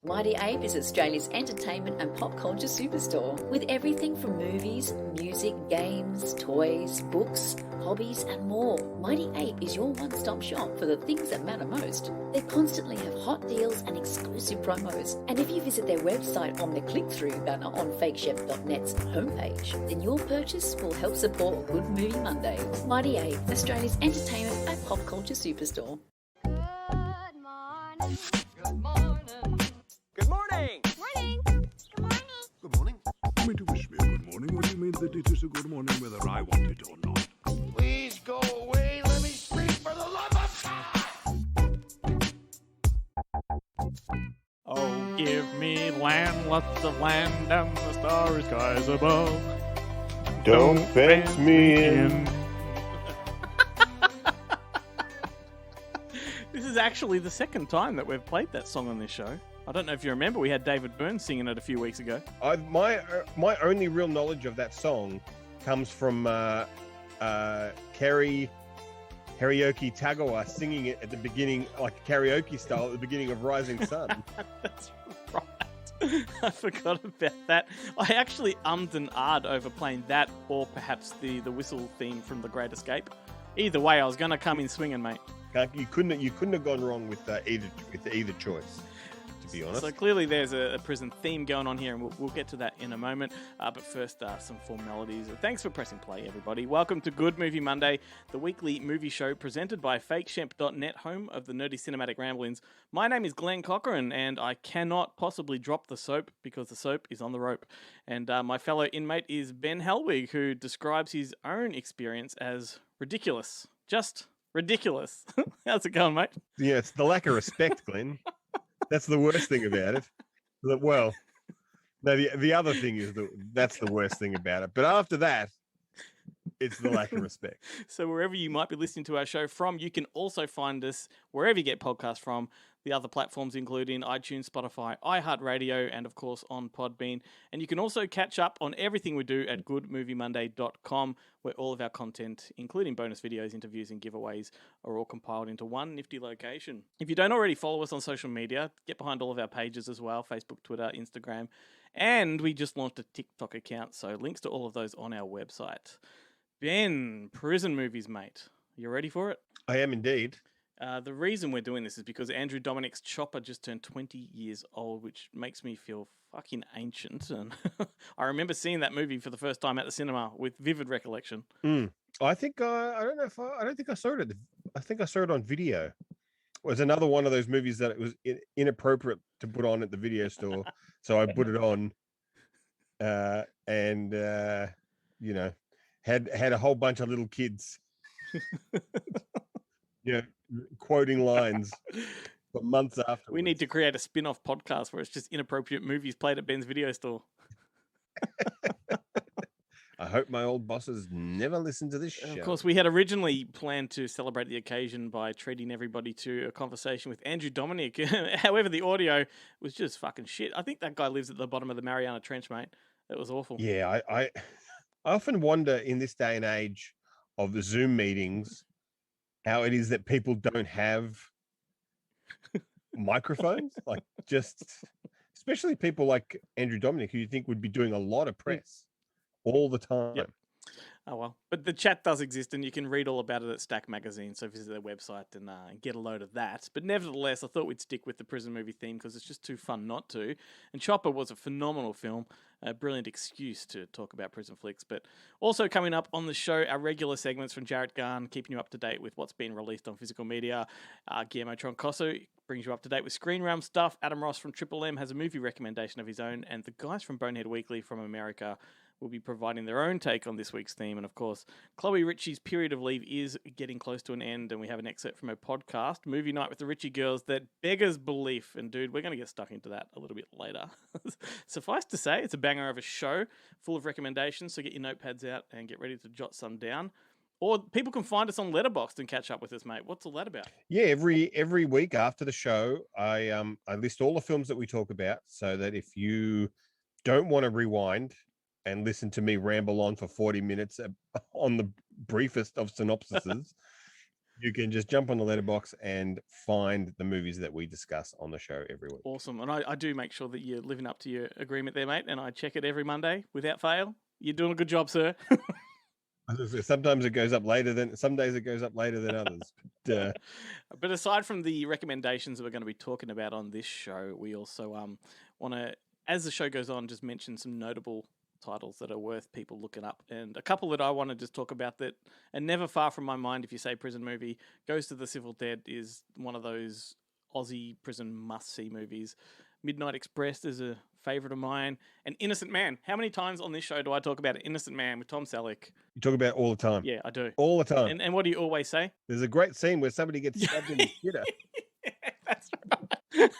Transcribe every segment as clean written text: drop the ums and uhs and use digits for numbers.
Mighty Ape is Australia's entertainment and pop culture superstore with everything from movies, music, games, toys, books, hobbies and more. Mighty Ape is your one-stop shop for the things that matter most. They constantly have hot deals and exclusive promos. And if you visit their website on the click-through banner on fakeshep.net's homepage, then your purchase will help support Good Movie Monday. Mighty Ape, Australia's entertainment and pop culture superstore. Good morning. Good morning. Good morning! Morning. Good morning. Good morning. You mean to wish me a good morning? What do you mean that it is a good morning whether I want it or not? Please go away. Let me sleep for the love of God. Oh, give me land, lots of land, and the starry skies above. Don't fence me in. This is actually the second time that we've played that song on this show. I don't know if you remember, we had David Byrne singing it a few weeks ago. My only real knowledge of that song comes from Karaoke Tagawa singing it at the beginning, like karaoke style, at the beginning of Rising Sun. That's right. I forgot about that. I actually ummed and ahed over playing that or perhaps the whistle theme from The Great Escape. Either way, I was going to come in swinging, mate. You couldn't have gone wrong with either choice. To be honest. So clearly there's a prison theme going on here, and we'll get to that in a moment. But first, some formalities. Thanks for pressing play, everybody. Welcome to Good Movie Monday, the weekly movie show presented by fakeshep.net, home of the nerdy cinematic ramblings. My name is Glenn Cochran, and I cannot possibly drop the soap because the soap is on the rope. And my fellow inmate is Ben Helwig, who describes his own experience as ridiculous. Just ridiculous. How's it going, mate? Yeah, it's the lack of respect, Glenn. That's the worst thing about it. Well, no, the other thing is that's the worst thing about it. But after that, it's the lack of respect. So wherever you might be listening to our show from, you can also find us wherever you get podcasts from. The other platforms including iTunes, Spotify, iHeartRadio, and of course on Podbean. And you can also catch up on everything we do at goodmoviemonday.com, where all of our content, including bonus videos, interviews, and giveaways, are all compiled into one nifty location. If you don't already follow us on social media, get behind all of our pages as well: Facebook, Twitter, Instagram. And we just launched a TikTok account, so links to all of those on our website. Ben, prison movies, mate. You ready for it? I am indeed. The reason we're doing this is because Andrew Dominic's Chopper just turned 20 years old, which makes me feel fucking ancient. And I remember seeing that movie for the first time at the cinema with vivid recollection. I think I don't think I saw it. I think I saw it on video. It was another one of those movies that it was inappropriate to put on at the video store, so I put it on, and had a whole bunch of little kids. Quoting lines for months after. We need to create a spin-off podcast where it's just inappropriate movies played at Ben's video store. I hope my old bosses never listen to this show. Of course, we had originally planned to celebrate the occasion by treating everybody to a conversation with Andrew Dominic. However, the audio was just fucking shit. I think that guy lives at the bottom of the Mariana Trench, mate. That was awful. Yeah, I often wonder in this day and age of the Zoom meetings how it is that people don't have microphones, like especially people like Andrew Dominic, who you think would be doing a lot of press all the time. Yep. Oh, well. But the chat does exist, and you can read all about it at Stack Magazine, so visit their website and get a load of that. But nevertheless, I thought we'd stick with the prison movie theme because it's just too fun not to. And Chopper was a phenomenal film, a brilliant excuse to talk about prison flicks. But also coming up on the show, our regular segments from Jarrett Garn, keeping you up to date with what's been released on physical media. Guillermo Troncoso brings you up to date with Screen Realm stuff. Adam Ross from Triple M has a movie recommendation of his own. And the guys from Bonehead Weekly from America will be providing their own take on this week's theme. And of course, Chloe Ritchie's period of leave is getting close to an end, and we have an excerpt from her podcast, Movie Night with the Ritchie Girls, that beggars belief. And dude, we're going to get stuck into that a little bit later. Suffice to say, it's a banger of a show full of recommendations, so get your notepads out and get ready to jot some down. Or people can find us on Letterboxd and catch up with us, mate. What's all that about? Yeah, every week after the show, I list all the films that we talk about, so that if you don't want to rewind and listen to me ramble on for 40 minutes on the briefest of synopsises, You can just jump on the letterbox and find the movies that we discuss on the show every week. Awesome. And I do make sure that you're living up to your agreement there, mate. And I check it every Monday without fail. You're doing a good job, sir. Sometimes it goes up later than some days it goes up later than others. But aside from the recommendations that we're going to be talking about on this show, we also want to, as the show goes on, just mention some notable titles that are worth people looking up. And a couple that I want to just talk about that are never far from my mind if you say prison movie. Ghost of the Civil Dead is one of those Aussie prison must-see movies. Midnight Express is a favourite of mine. And Innocent Man. How many times on this show do I talk about Innocent Man with Tom Selleck? You talk about it all the time. Yeah, I do. All the time. And what do you always say? There's a great scene where somebody gets stabbed in the shitter. Yeah, that's right.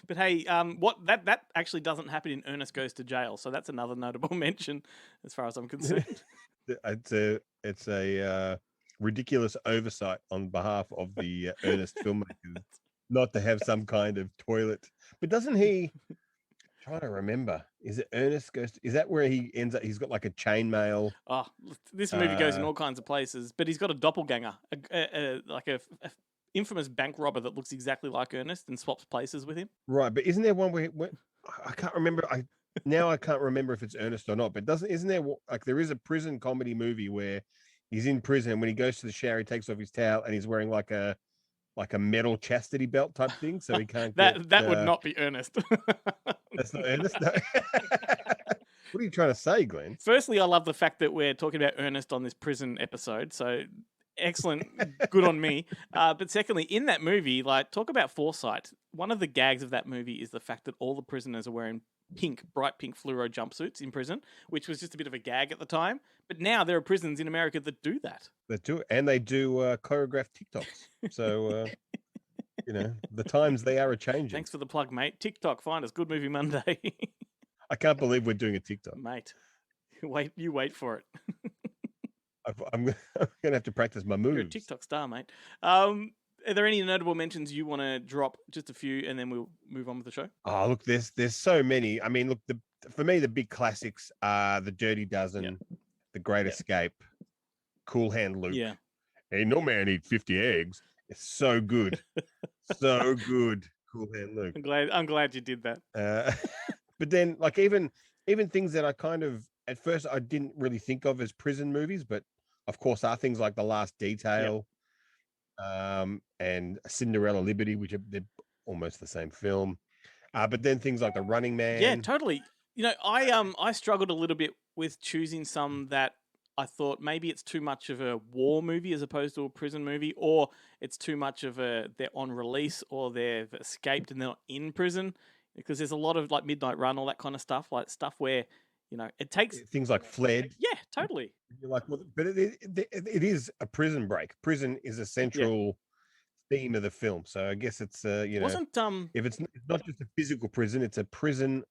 But hey, what that actually doesn't happen in Ernest Goes to Jail, so that's another notable mention as far as I'm concerned. It's a ridiculous oversight on behalf of the Ernest filmmakers not to have some kind of toilet. But doesn't he? Trying to remember, is it Ernest Goes? Is that where he ends up? He's got like a chainmail. Oh, this movie goes in all kinds of places, but he's got a doppelganger, like a infamous bank robber that looks exactly like Ernest and swaps places with him. Right, but isn't there one where I can't remember? I can't remember if it's Ernest or not. But isn't there like there is a prison comedy movie where he's in prison and when he goes to the shower, he takes off his towel and he's wearing like a metal chastity belt type thing, so he can't. that would not be Ernest. That's not Ernest. No. What are you trying to say, Glenn? Firstly, I love the fact that we're talking about Ernest on this prison episode. So excellent, good on me. But secondly, in that movie, like talk about foresight. One of the gags of that movie is the fact that all the prisoners are wearing bright pink fluoro jumpsuits in prison, which was just a bit of a gag at the time. But now there are prisons in America that do that. They do it, and they do choreographed TikToks. So the times they are changing. Thanks for the plug, mate. TikTok, find us. Good Movie Monday. I can't believe we're doing a TikTok, mate. You wait for it. I'm gonna have to practice my moves. You're a TikTok star, mate. Are there any notable mentions you want to drop? Just a few, and then we'll move on with the show. Oh, look, there's so many. I mean, look, for me, the big classics are The Dirty Dozen, The Great Escape, Cool Hand Luke. Yeah. Hey, no man eat 50 eggs. It's so good, so good. Cool Hand Luke. I'm glad you did that. But then, like even things that I kind of at first I didn't really think of as prison movies, but of course are things like The Last Detail. And Cinderella Liberty, which they're almost the same film. But then things like The Running Man. Yeah, totally. You know, I struggled a little bit with choosing some that I thought maybe it's too much of a war movie as opposed to a prison movie, or it's too much of they're on release or they've escaped and they're not in prison, because there's a lot of like Midnight Run, all that kind of stuff, like stuff where it takes things like Fled. Yeah, totally. You're like, well, but it is a prison break. Prison is a central theme of the film, so I guess it's wasn't if it's not just a physical prison, it's a prison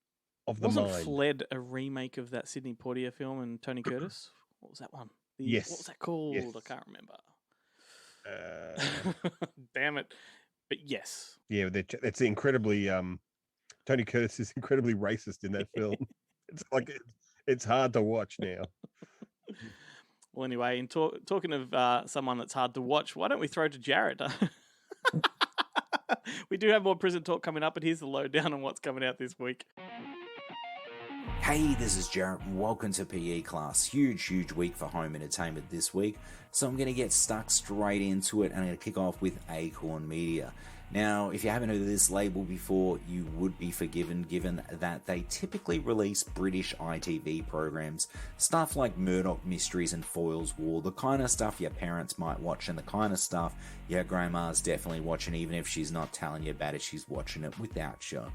of the mind. Wasn't Fled a remake of that Sidney Poitier film and Tony Curtis? What was that one? Yes. What was that called? Yes. I can't remember. Damn it! But yes. Yeah, it's incredibly. Tony Curtis is incredibly racist in that film. It's like it's hard to watch now. Well, anyway, in talking of someone that's hard to watch, why don't we throw to Jared? We do have more prison talk coming up, but here's the lowdown on what's coming out this week. Hey, this is Jarrett and welcome to PE class. Huge week for home entertainment this week, so I'm going to get stuck straight into it and I'm going to kick off with Acorn Media. Now, if you haven't heard of this label before, you would be forgiven given that they typically release British ITV programs, stuff like Murdoch Mysteries and Foyle's War, the kind of stuff your parents might watch and the kind of stuff your grandma's definitely watching, even if she's not telling you about it, she's watching it without you.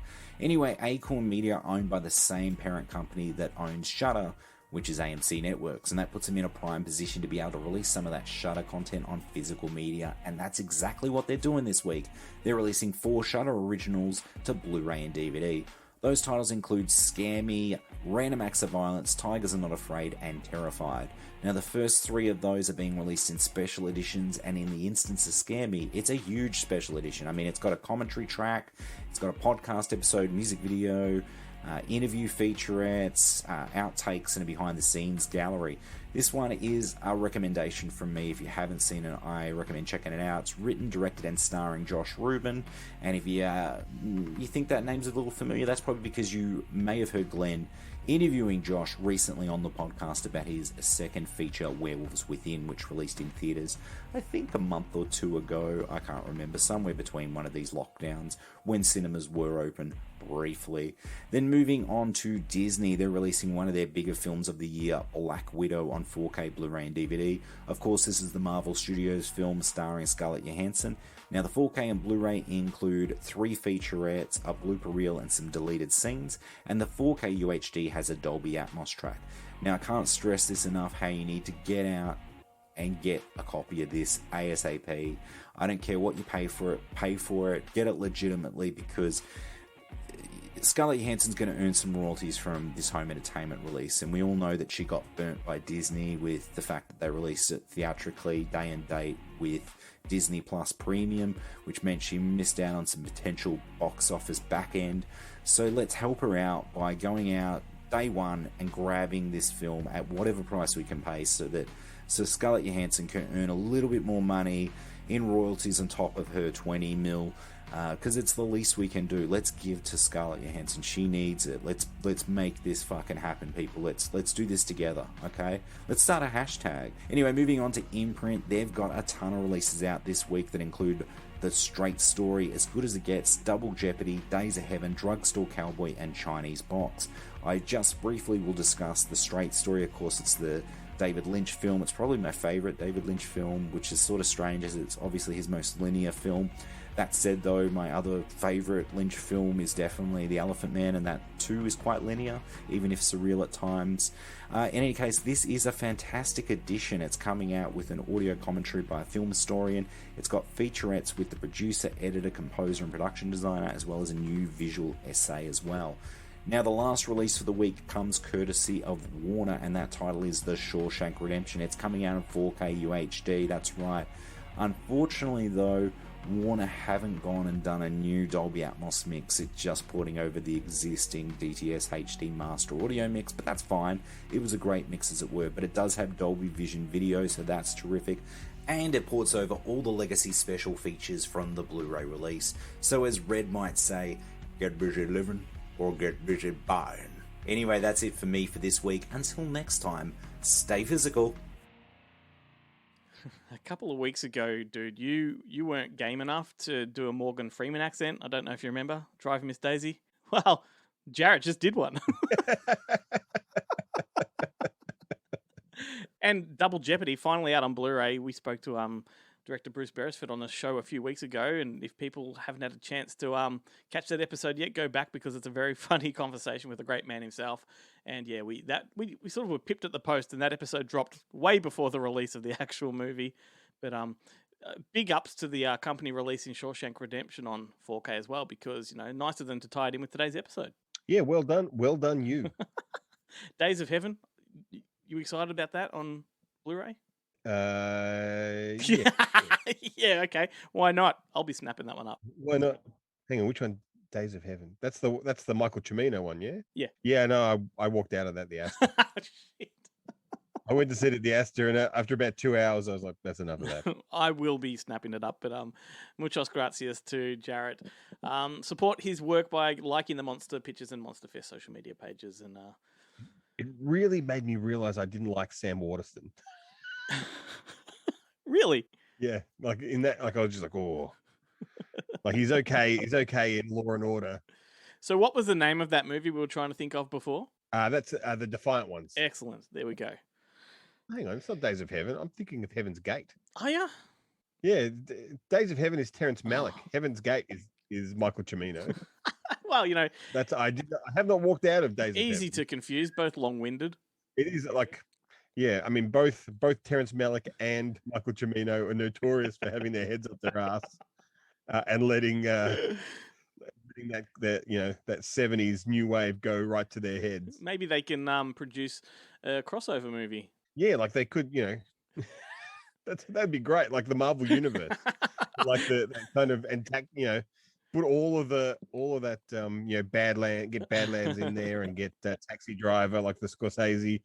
Anyway, Acorn Media are owned by the same parent company that owns Shudder, which is AMC Networks, and that puts them in a prime position to be able to release some of that Shudder content on physical media, and that's exactly what they're doing this week. They're releasing 4 Shudder originals to Blu-ray and DVD. Those titles include Scare Me, Random Acts of Violence, Tigers Are Not Afraid, and Terrified. Now, the first 3 of those are being released in special editions, and in the instance of Scare Me, it's a huge special edition. I mean, it's got a commentary track, it's got a podcast episode, music video, interview featurettes, outtakes, and a behind the scenes gallery. This one is a recommendation from me. If you haven't seen it, I recommend checking it out. It's written, directed, and starring Josh Rubin. And if you think that name's a little familiar, that's probably because you may have heard Glenn interviewing Josh recently on the podcast about his second feature, Werewolves Within, which released in theaters, I think a month or two ago. I can't remember, somewhere between one of these lockdowns when cinemas were open briefly. Then moving on to Disney, they're releasing one of their bigger films of the year, Black Widow, on 4K Blu-ray and DVD. Of course, this is the Marvel Studios film starring Scarlett Johansson. Now, the 4K and Blu-ray include 3 featurettes, a blooper reel, and some deleted scenes, and the 4K UHD has a Dolby Atmos track. Now, I can't stress this enough, how you need to get out and get a copy of this ASAP. I don't care what you pay for it, get it legitimately, because Scarlett Johansson's going to earn some royalties from this home entertainment release, and we all know that she got burnt by Disney with the fact that they released it theatrically, day and date, with Disney Plus Premium, which meant she missed out on some potential box office back end. So let's help her out by going out day one and grabbing this film at whatever price we can pay, so Scarlett Johansson can earn a little bit more money in royalties on top of her 20 mil, because it's the least we can do. Let's give to Scarlett Johansson. She needs it. Let's make this fucking happen, people. Let's do this together, okay? Let's start a hashtag. Anyway, moving on to Imprint, they've got a ton of releases out this week that include The Straight Story, As Good as It Gets, Double Jeopardy, Days of Heaven, Drugstore Cowboy, and Chinese Box. I just briefly will discuss The Straight Story. Of course, it's the David Lynch film. It's probably my favorite David Lynch film, which is sort of strange as it's obviously his most linear film. That said, though, my other favorite Lynch film is definitely The Elephant Man, and that too is quite linear, even if surreal at times. In any case, this is a fantastic edition. It's coming out with an audio commentary by a film historian. It's got featurettes with the producer, editor, composer, and production designer, as well as a new visual essay as well. Now, the last release for the week comes courtesy of Warner, and that title is The Shawshank Redemption. It's coming out in 4K UHD, that's right. Unfortunately, though, Warner haven't gone and done a new Dolby Atmos mix. It's just porting over the existing DTS HD Master Audio mix, but that's fine. It was a great mix as it were, but it does have Dolby Vision video, so that's terrific. And it ports over all the legacy special features from the Blu-ray release. So as Red might say, get busy living or get busy buying. Anyway, that's it for me for this week. Until next time, stay physical. A couple of weeks ago, dude, you weren't game enough to do a Morgan Freeman accent. I don't know if you remember. Driving Miss Daisy. Well, Jarrett just did one. And Double Jeopardy, finally out on Blu-ray. We spoke to director Bruce Beresford on the show a few weeks ago, and if people haven't had a chance to catch that episode yet, go back, because it's a very funny conversation with the great man himself. And yeah, we sort of were pipped at the post, and that episode dropped way before the release of the actual movie. But big ups to the company releasing Shawshank Redemption on 4K as well, because nice of them to tie it in with today's episode. Yeah, well done you. Days of Heaven, you excited about that on Blu-ray? Yeah. Yeah, okay. Why not? I'll be snapping that one up. Why not? Hang on, which one? Days of Heaven. That's the Michael Cimino one, yeah? Yeah. Yeah, no, I walked out of that the Astor. Shit. I went to sit at the Astor, and after about 2 hours, I was like, that's enough of that. I will be snapping it up, but muchos gracias to Jarrett. Support his work by liking the Monster Pictures and Monster Fest social media pages, and It really made me realize I didn't like Sam Waterston. Really? Yeah, like in that, like I was just like, oh, like he's okay in Law and Order. So what was the name of that movie we were trying to think of before? That's the Defiant Ones. Excellent. There we go. Hang on, it's not Days of Heaven. I'm thinking of Heaven's Gate. Oh yeah. Yeah, Days of Heaven is Terrence Malick. Heaven's Gate is Michael Cimino. Well, That's I have not walked out of Days of Heaven. easy to confuse, both long-winded. It is like, yeah, I mean both Terrence Malick and Michael Cimino are notorious for having their heads up their ass and letting that 70s new wave go right to their heads. Maybe they can produce a crossover movie. Yeah, like they could, that'd be great. Like the Marvel universe, like that kind of put all of that get Badlands in there and get Taxi Driver like the Scorsese,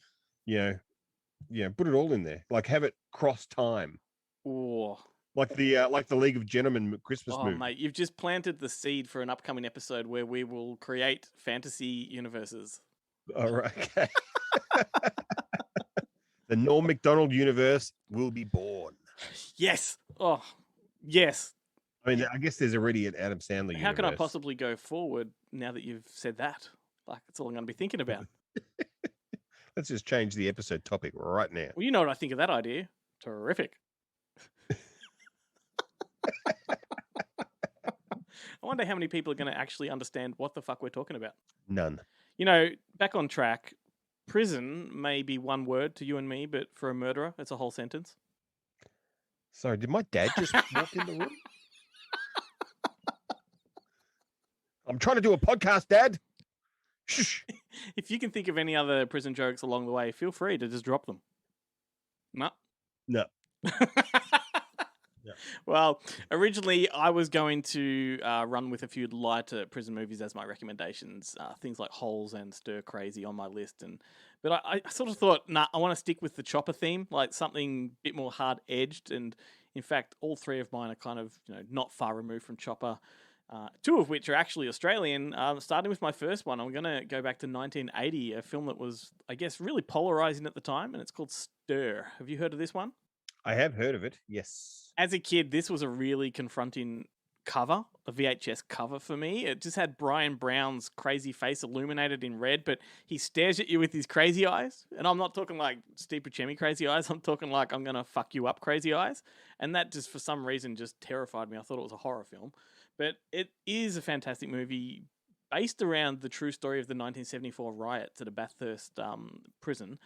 put it all in there. Like have it cross time, Oh, like the League of Gentlemen Christmas oh, movie. mate, you've just planted the seed for an upcoming episode where we will create fantasy universes. All right, okay. The Norm Macdonald universe will be born. Yes. Oh, yes. I mean, I guess there's already an Adam Sandler universe. How can I possibly go forward now that you've said that? Like, that's all I'm going to be thinking about. Let's just change the episode topic right now. Well, you know what I think of that idea. Terrific. I wonder how many people are going to actually understand what the fuck we're talking about. None. You know, back on track, prison may be one word to you and me, but for a murderer, it's a whole sentence. Sorry, did my dad just walk in the room? I'm trying to do a podcast, Dad. Shh. If you can think of any other prison jokes along the way, feel free to just drop them. No. No. Well, originally I was going to run with a few lighter prison movies as my recommendations, things like Holes and Stir Crazy on my list, but I sort of thought, nah, I want to stick with the chopper theme, like something a bit more hard edged, and in fact, all three of mine are kind of not far removed from Chopper. Two of which are actually Australian. Starting with my first one, I'm going to go back to 1980, a film that was, I guess, really polarizing at the time, and it's called Stir. Have you heard of this one? I have heard of it, yes. As a kid, this was a really confronting cover, a VHS cover for me. It just had Brian Brown's crazy face illuminated in red, but he stares at you with his crazy eyes. And I'm not talking like Steve Buscemi crazy eyes. I'm talking like I'm going to fuck you up crazy eyes. And that just, for some reason, just terrified me. I thought it was a horror film. But it is a fantastic movie based around the true story of the 1974 riots at a Bathurst prison.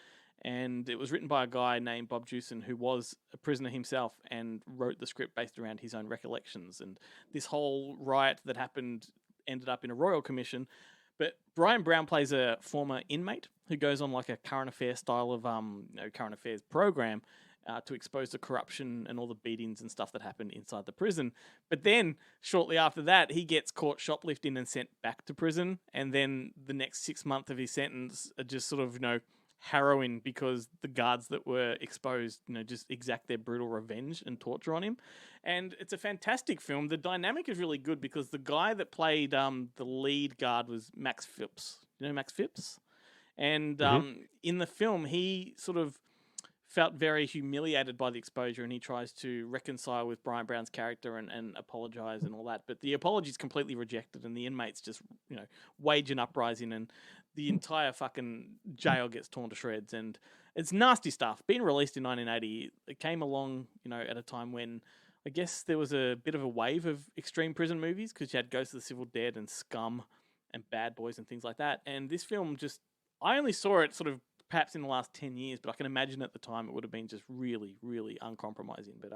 And it was written by a guy named Bob Jewson, who was a prisoner himself and wrote the script based around his own recollections. And this whole riot that happened ended up in a royal commission. But Brian Brown plays a former inmate who goes on like a current affairs style of current affairs program to expose the corruption and all the beatings and stuff that happened inside the prison. But then, shortly after that, he gets caught shoplifting and sent back to prison. And then the next 6 months of his sentence are just sort of, harrowing because the guards that were exposed, just exact their brutal revenge and torture on him. And it's a fantastic film. The dynamic is really good because the guy that played the lead guard was Max Phipps. You know Max Phipps? And in the film, he sort of felt very humiliated by the exposure, and he tries to reconcile with Brian Brown's character and apologize and all that. But the apology is completely rejected, and the inmates just, wage an uprising, and the entire fucking jail gets torn to shreds. And it's nasty stuff. Being released in 1980, it came along, at a time when I guess there was a bit of a wave of extreme prison movies because you had Ghost of the Civil Dead and Scum and Bad Boys and things like that. And this film I only saw it sort of perhaps in the last 10 years, but I can imagine at the time it would have been just really, really uncompromising. But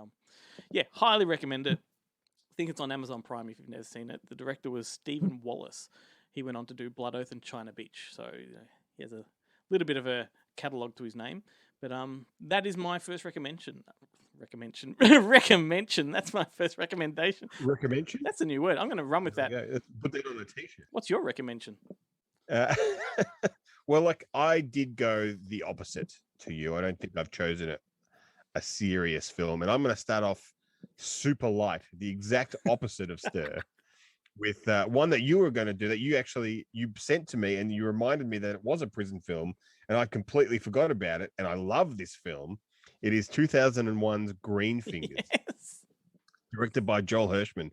yeah, highly recommend it. I think it's on Amazon Prime if you've never seen it. The director was Stephen Wallace. He went on to do Blood Oath and China Beach, so he has a little bit of a catalogue to his name. But that is my first recommendation. Recommendation. That's my first recommendation. Recommendation? That's a new word. I'm going to run with that. Yeah, let's put that on a t-shirt. What's your recommendation? Well, I did go the opposite to you. I don't think I've chosen a serious film, and I'm going to start off super light, the exact opposite of Stir, with one that you were going to do that you sent to me, and you reminded me that it was a prison film, and I completely forgot about it. And I love this film. It is 2001's Green Fingers, Yes. directed by Joel Hirschman.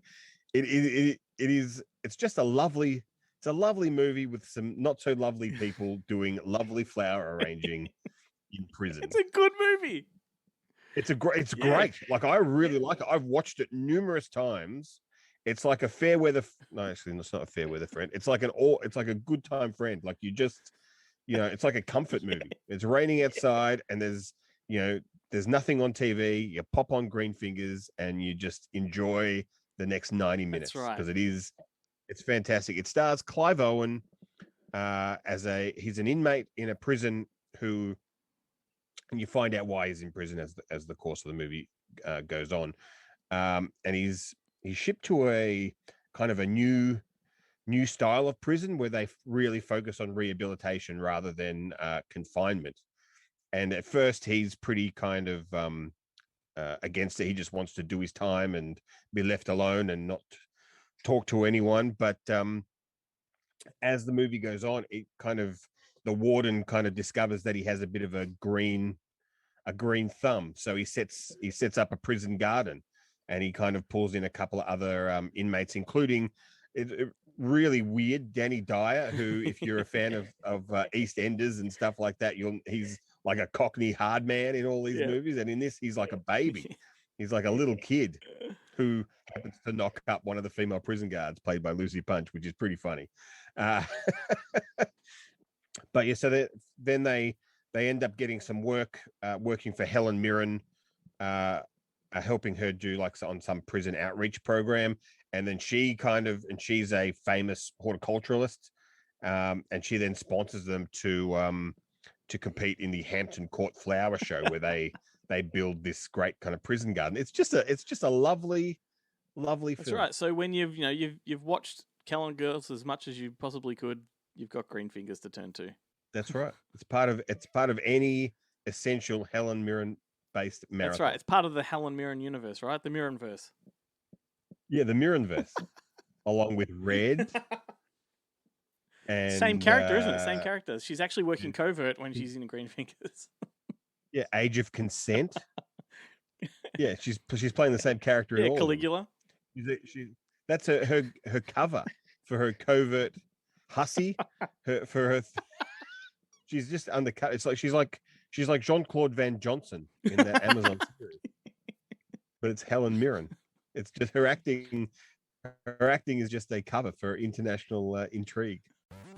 It's just a lovely movie with some not so lovely people doing lovely flower arranging in prison. It's a good movie. It's great. Like, I really like it. I've watched it numerous times. It's like a fair weather. No, actually, it's not a fair weather friend. It's like a good time friend. Like, you just, it's like a comfort movie. It's raining outside and there's nothing on TV. You pop on Green Fingers and you just enjoy the next 90 minutes. That's right. Because it's fantastic. It stars Clive Owen he's an inmate in a prison and you find out why he's in prison as the course of the movie goes on. And he's shipped to a kind of a new style of prison where they really focus on rehabilitation rather than confinement. And at first, he's pretty kind of against it. He just wants to do his time and be left alone and not talk to anyone. But as the movie goes on, the warden kind of discovers that he has a bit of a green thumb. So he sets up a prison garden, and he kind of pulls in a couple of other inmates, including really weird Danny Dyer, who, if you're a fan of EastEnders and stuff like that, he's like a Cockney hard man in all these movies, and in this he's like a baby. He's like a little kid who happens to knock up one of the female prison guards, played by Lucy Punch, which is pretty funny. But yeah, so then they end up getting some work, working for Helen Mirren, helping her do like on some prison outreach program. And then she's a famous horticulturalist, and she then sponsors them to compete in the Hampton Court Flower Show, where they build this great kind of prison garden. It's just a lovely film. That's right. So when you've watched Callan Girls as much as you possibly could, you've got green fingers to turn to. That's right. It's part of any essential Helen Mirren based marathon. That's right. It's part of the Helen Mirren universe, right? The Mirrenverse. Yeah, the Mirrenverse, along with Red. And same character, isn't it? Same character. She's actually working covert when she's in Green Fingers. Yeah, Age of Consent. Yeah, she's playing the same character. Yeah, Caligula. That's her cover for her covert hussy. She's just undercut. It's like she's like Jean-Claude Van Johnson in that Amazon series, but it's Helen Mirren. It's just her acting. Her acting is just a cover for international intrigue.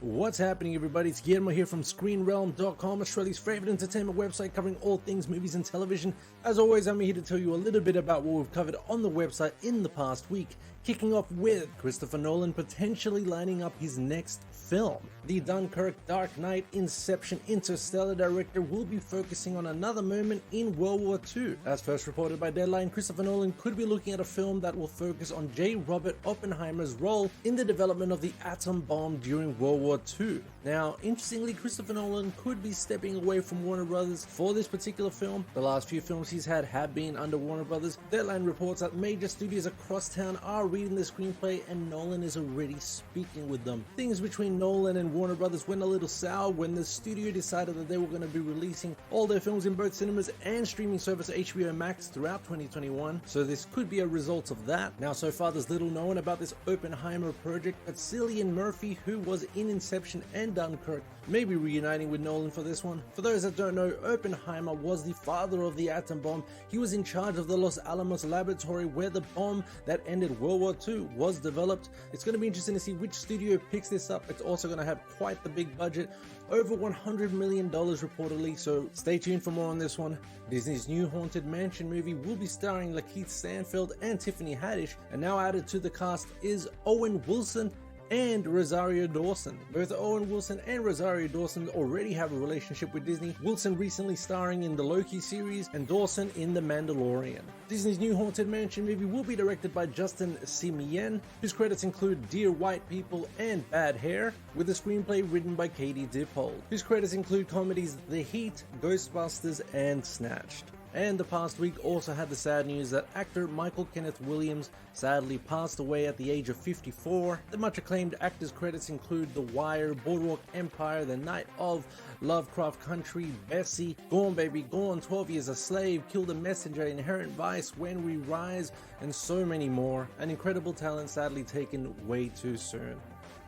What's happening, everybody? It's Guillermo here from ScreenRealm.com, Australia's favorite entertainment website covering all things movies and television. As always, I'm here to tell you a little bit about what we've covered on the website in the past week, kicking off with Christopher Nolan potentially lining up his next film. The Dunkirk, Dark Knight, Inception, Interstellar director will be focusing on another moment in World War II. As first reported by Deadline, Christopher Nolan could be looking at a film that will focus on J. Robert Oppenheimer's role in the development of the atom bomb during World War II. Now, interestingly, Christopher Nolan could be stepping away from Warner Brothers for this particular film. The last few films he's had have been under Warner Brothers. Deadline reports that major studios across town are reading the screenplay, and Nolan is already speaking with them. Things between Nolan and Warner Brothers went a little sour when the studio decided that they were going to be releasing all their films in both cinemas and streaming service HBO Max throughout 2021, so this could be a result of that. Now, so far there's little known about this Oppenheimer project, but Cillian Murphy, who was in Inception and Dunkirk, may be reuniting with Nolan for this one. For those that don't know, Oppenheimer was the father of the atom bomb. He was in charge of the Los Alamos laboratory where the bomb that ended World War II was developed. It's going to be interesting to see which studio picks this up. It's also going to have quite the big budget, over $100 million reportedly, so stay tuned for more on this one. Disney's new Haunted Mansion movie will be starring Lakeith Stanfield and Tiffany Haddish, and now added to the cast is Owen Wilson and Rosario Dawson. Both Owen Wilson and Rosario Dawson already have a relationship with Disney, Wilson recently starring in the Loki series and Dawson in The Mandalorian. Disney's new Haunted Mansion movie will be directed by Justin Simien, whose credits include Dear White People and Bad Hair, with a screenplay written by Katie Dippold, whose credits include comedies The Heat, Ghostbusters, and Snatched. And the past week also had the sad news that actor Michael Kenneth Williams sadly passed away at the age of 54. The much acclaimed actor's credits include The Wire, Boardwalk Empire, The Night of, Lovecraft Country, Bessie, Gone Baby Gone, 12 Years a Slave, Kill the Messenger, Inherent Vice, When We Rise, and so many more. An incredible talent sadly taken way too soon.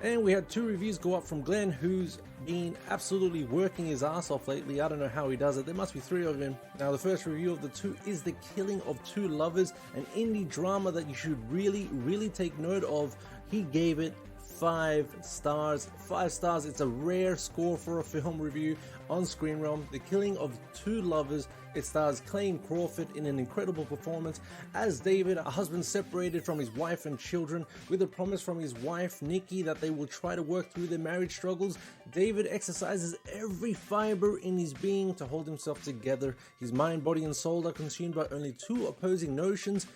And we had 2 reviews go up from Glenn, who's been absolutely working his ass off lately. I don't know how he does it. There must be 3 of him. Now, the first review of the 2 is The Killing of Two Lovers, an indie drama that you should really take note of. He gave it 5 stars. 5 stars. It's a rare score for a film review on Screen Realm. The Killing of Two Lovers. It stars Clayne Crawford in an incredible performance as David, a husband separated from his wife and children, with a promise from his wife Nikki that they will try to work through their marriage struggles. David exercises every fiber in his being to hold himself together. His mind, body, and soul are consumed by only 2 opposing notions: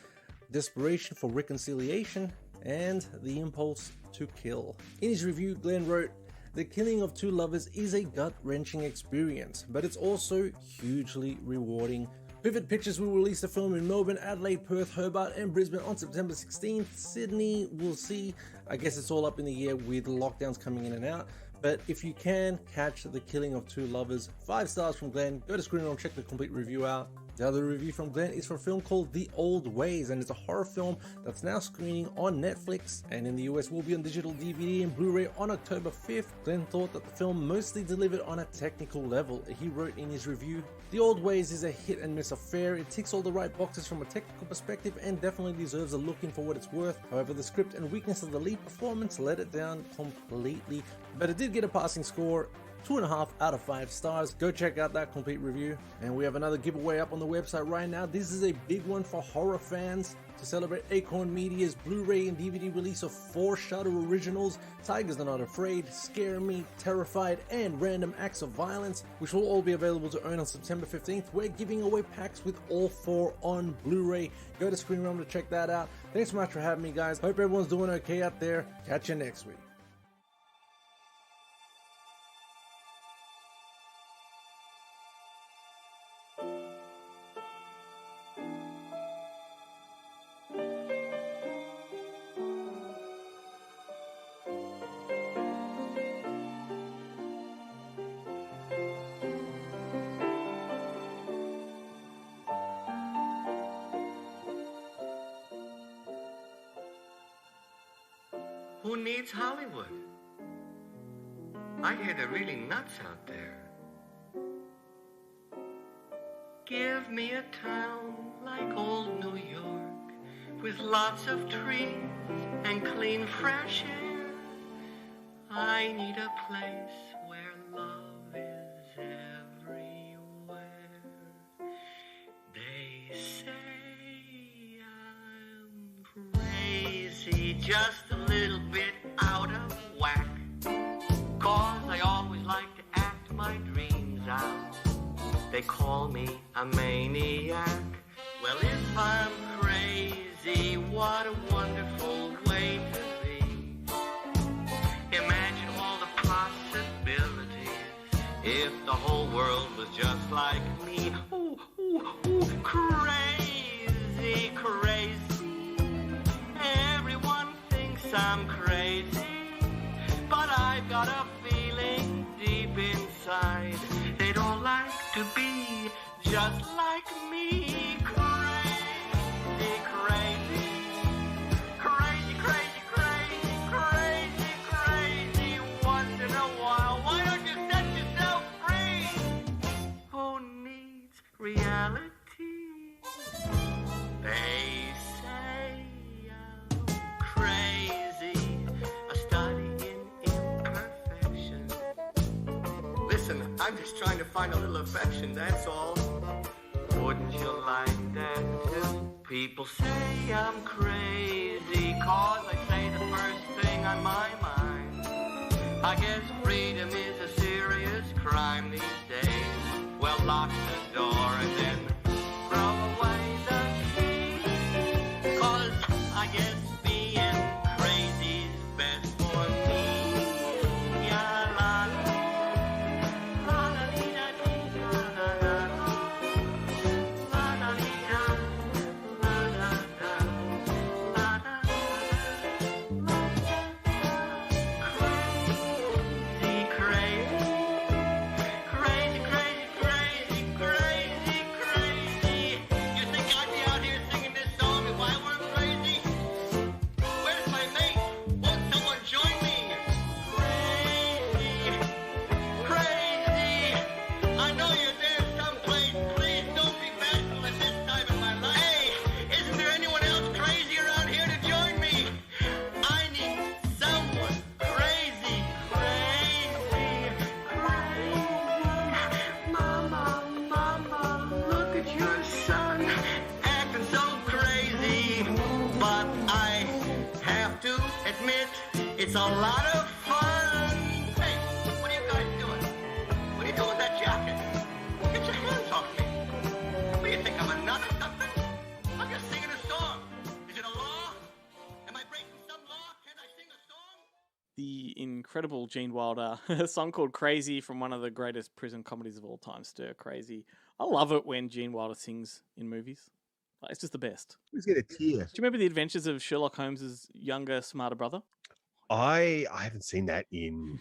desperation for reconciliation and The Impulse to Kill. In his review, Glenn wrote, "The killing of two lovers is a gut-wrenching experience, but it's also hugely rewarding." Pivot Pictures will release the film in Melbourne, Adelaide, Perth, Hobart and Brisbane on September 16th. Sydney, we'll see. I guess it's all up in the air with lockdowns coming in and out. But if you can catch The Killing of Two Lovers, 5 stars from Glenn. Go to Screen Room, check the complete review out. The other review from Glenn is for a film called The Old Ways, and it's a horror film that's now screening on Netflix and in the US will be on digital DVD and Blu-ray on October 5th. Glenn thought that the film mostly delivered on a technical level. He wrote in his review, "The Old Ways is a hit and miss affair. It ticks all the right boxes from a technical perspective and definitely deserves a look in for what it's worth. However, the script and weakness of the lead performance let it down completely, but it did get a passing score, 2.5 out of 5 stars. Go check out that complete review. And we have another giveaway up on the website right now. This is a big one for horror fans. To celebrate Acorn Media's Blu-ray and DVD release of 4 Shudder originals, Tigers Are Not Afraid, Scare Me, Terrified, and Random Acts of Violence, which will all be available to earn on September 15th. We're giving away packs with all 4 on Blu-ray. Go to Screen Room to check that out. Thanks so much for having me, guys. Hope everyone's doing okay out there. Catch you next week. Who needs Hollywood? I hear they're really nuts out there. Give me a town like old New York, with lots of trees and clean fresh air. I need a place where love is everywhere. They say I'm crazy, just a little bit out of whack, 'cause I always like to act my dreams out. They call me a maniac. Well, if I'm crazy, what a wonderful way to be. Imagine all the possibilities if the whole world was just like me. Ooh, ooh, ooh, crazy, crazy. Everyone thinks I'm crazy, but I've got a feeling deep inside they don't like to be just like me. Crazy, crazy, crazy, crazy, crazy, crazy, crazy. Once in a while, why don't you set yourself free? Who needs reality? They say I'm crazy, a study in imperfection. Listen, I'm just trying to find a little affection, that's all. Wouldn't you like that too? People say I'm crazy, 'cause I say the first thing on my mind. I guess freedom is a serious crime these days. Well, lock the door and then throw away the key, 'cause I guess being crazy's best for me. Yeah, la la la la dee da dee da la la la la dee da la la da la la crazy, crazy, crazy, crazy, crazy, crazy, crazy. You think I'd be out here singing this song if I weren't crazy? Where's my mate? Won't someone join me? Crazy, crazy. I know you're there someplace. Please don't be bashful at this time in my life. Hey, isn't there anyone else crazy around here to join me? I need someone crazy, crazy, crazy. Mama, mama, look at your son acting so crazy. But I have to admit, it's a lot of fun. Hey, what are you guys doing? What are you doing with that jacket? Get your hands off me. What do you think, I'm a nut or something? I'm just singing a song. Is it a law? Am I breaking some incredible Gene Wilder, a song called Crazy from one of the greatest prison comedies of all time, Stir Crazy. I love it when Gene Wilder sings in movies. Like, it's just the best. Let's get a tear. Do you remember the adventures of Sherlock Holmes's younger, smarter brother? I haven't seen that in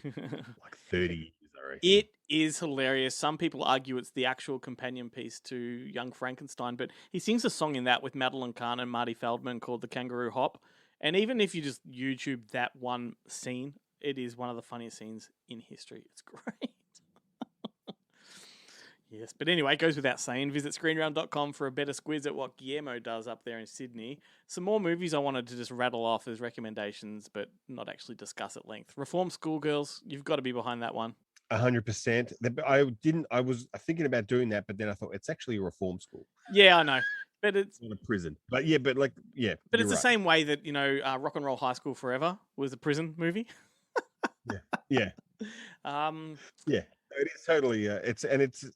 like 30 years, I reckon. It is hilarious. Some people argue it's the actual companion piece to Young Frankenstein, but he sings a song in that with Madeline Kahn and Marty Feldman called The Kangaroo Hop. And even if you just YouTube that one scene, it is one of the funniest scenes in history. It's great. Yes, but anyway, it goes without saying. Visit screenround.com for a better squiz at what Guillermo does up there in Sydney. Some more movies I wanted to just rattle off as recommendations, but not actually discuss at length. Reform Schoolgirls, you've got to be behind that one. 100%. I was thinking about doing that, but then I thought it's actually a reform school, Yeah, I know. But it's not a prison. But yeah, but but you're it's the right. same way that, Rock and Roll High School Forever was a prison movie. Yeah. Yeah. It is totally. It's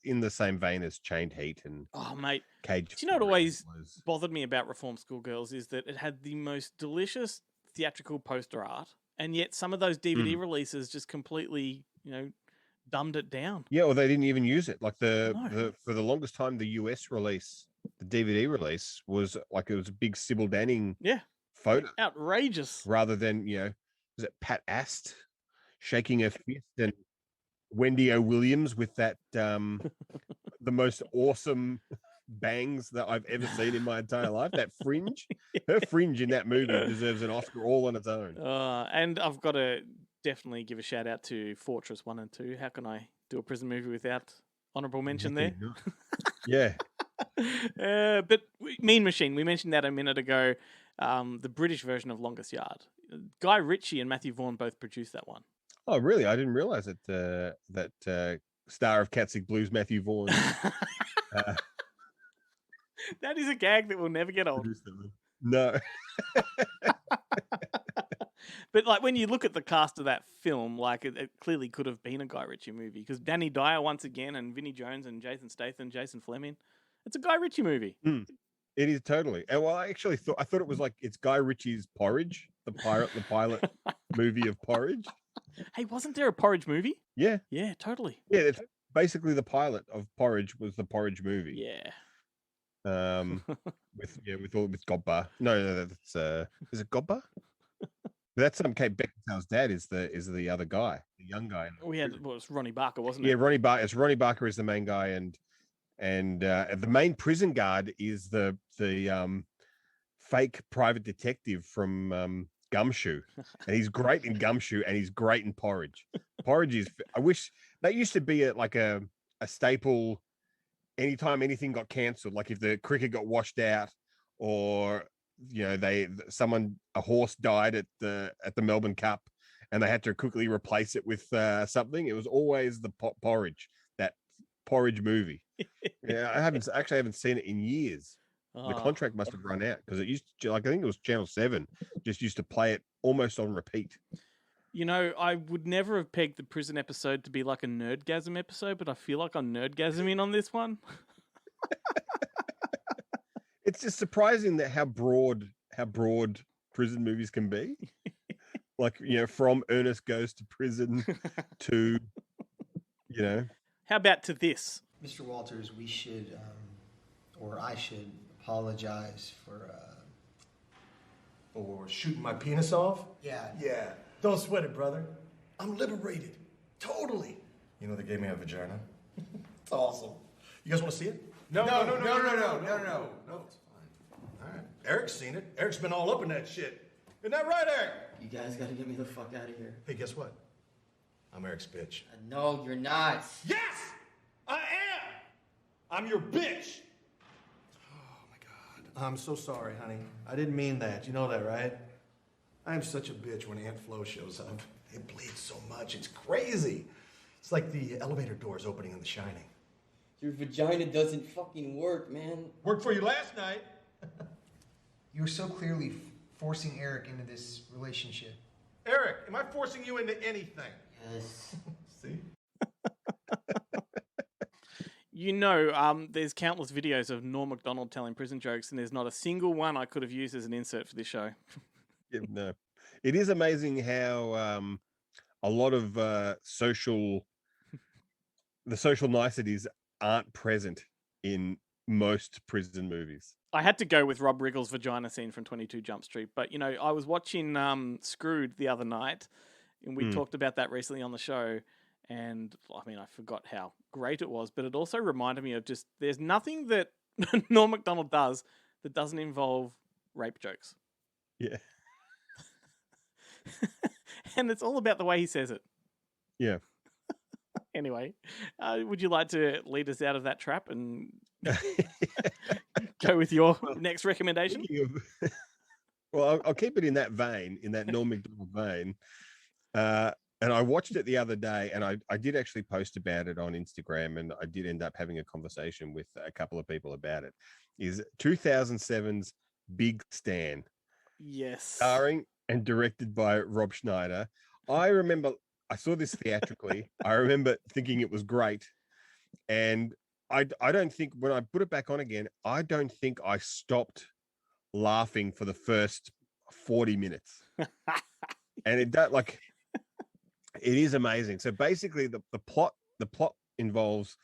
in the same vein as Chained Heat and Oh, mate. Cage. Do you know what Fury always was. bothered me about Reform Schoolgirls is that it had the most delicious theatrical poster art, and yet some of those DVD releases just completely, dumbed it down. Yeah, or they didn't even use it. Like No. for the longest time, the US release, the DVD release was like it was a big Sybil Danning Yeah. photo Outrageous. rather than was it Pat Ast shaking her fist and Wendy O. Williams with that the most awesome bangs that I've ever seen in my entire life. That fringe, her fringe in that movie deserves an Oscar all on its own. And I've got to definitely give a shout out to Fortress 1 and 2. How can I do a prison movie without honorable mention there? Yeah. But Mean Machine, we mentioned that a minute ago. The British version of Longest Yard. Guy Ritchie and Matthew Vaughn both produced that one. Oh, really? I didn't realize that that star of Catsick Blues, Matthew Vaughn. That is a gag that will never get old. produced that movie. No. But like when you look at the cast of that film, like it clearly could have been a Guy Ritchie movie because Danny Dyer once again and Vinnie Jones and Jason Statham, Jason Fleming. It's a Guy Ritchie movie. It is totally. And well, I thought it was like it's Guy Ritchie's Porridge, the pilot movie of Porridge. Hey, wasn't there a Porridge movie? Yeah. Yeah, totally. Yeah, it's basically the pilot of Porridge was the Porridge movie. Yeah. With Godbar. No, that's is it Godbar? That's Kate Beckinsale's dad is the other guy, the young guy. It was Ronnie Barker, wasn't it? Yeah, Ronnie Barker. It's Ronnie Barker is the main guy, and the main prison guard is the fake private detective from Gumshoe, and he's great in Gumshoe, and he's great in Porridge. Porridge is. I wish that used to be a staple. Anytime anything got cancelled, like if the cricket got washed out, or a horse died at the Melbourne Cup, and they had to quickly replace it with something. It was always the Porridge, that Porridge movie. Yeah, I haven't seen it in years. The contract must have run out because it used to, I think it was Channel 7 just used to play it almost on repeat. I would never have pegged the prison episode to be like a Nerdgasm episode, but I feel like I'm Nerdgasming on this one. It's just surprising that how broad prison movies can be. Like, from Ernest Goes to Prison to, How about to this? Mr. Walters, we should, or I should apologize for shooting my penis off? Yeah. Don't sweat it, brother. I'm liberated. Totally. You know, they gave me a vagina. It's awesome. You guys want to see it? No, it's fine. All right. Eric's seen it. Eric's been all up in that shit. Isn't that right, Eric? You guys gotta get me the fuck out of here. Hey, guess what? I'm Eric's bitch. No, you're not. Yes! I am! I'm your bitch! Oh, my God. I'm so sorry, honey. I didn't mean that. You know that, right? I am such a bitch when Aunt Flo shows up. It bleeds so much. It's crazy. It's like the elevator doors opening in The Shining. Your vagina doesn't fucking work, man. Worked for you last night. You were so clearly forcing Eric into this relationship. Eric, am I forcing you into anything? Yes. See? There's countless videos of Norm Macdonald telling prison jokes, and there's not a single one I could have used as an insert for this show. Yeah, no. It is amazing how a lot of the social niceties aren't present in most prison movies. I had to go with Rob Riggle's vagina scene from 22 Jump Street, but you know, I was watching Screwed the other night, and we talked about that recently on the show. And I mean, I forgot how great it was, but it also reminded me of just there's nothing that Norm Macdonald does that doesn't involve rape jokes. Yeah. And it's all about the way he says it. Yeah. Anyway, would you like to lead us out of that trap and go with your next recommendation? Well, I'll keep it in that vein, in that Norm Macdonald vein. And I watched it the other day, and I did actually post about it on Instagram, and I did end up having a conversation with a couple of people about it. Is 2007's Big Stan. Yes. Starring and directed by Rob Schneider. I remember I saw this theatrically. I remember thinking it was great. And I don't think when I put it back on again, I don't think I stopped laughing for the first 40 minutes. And it is amazing. So basically the plot involves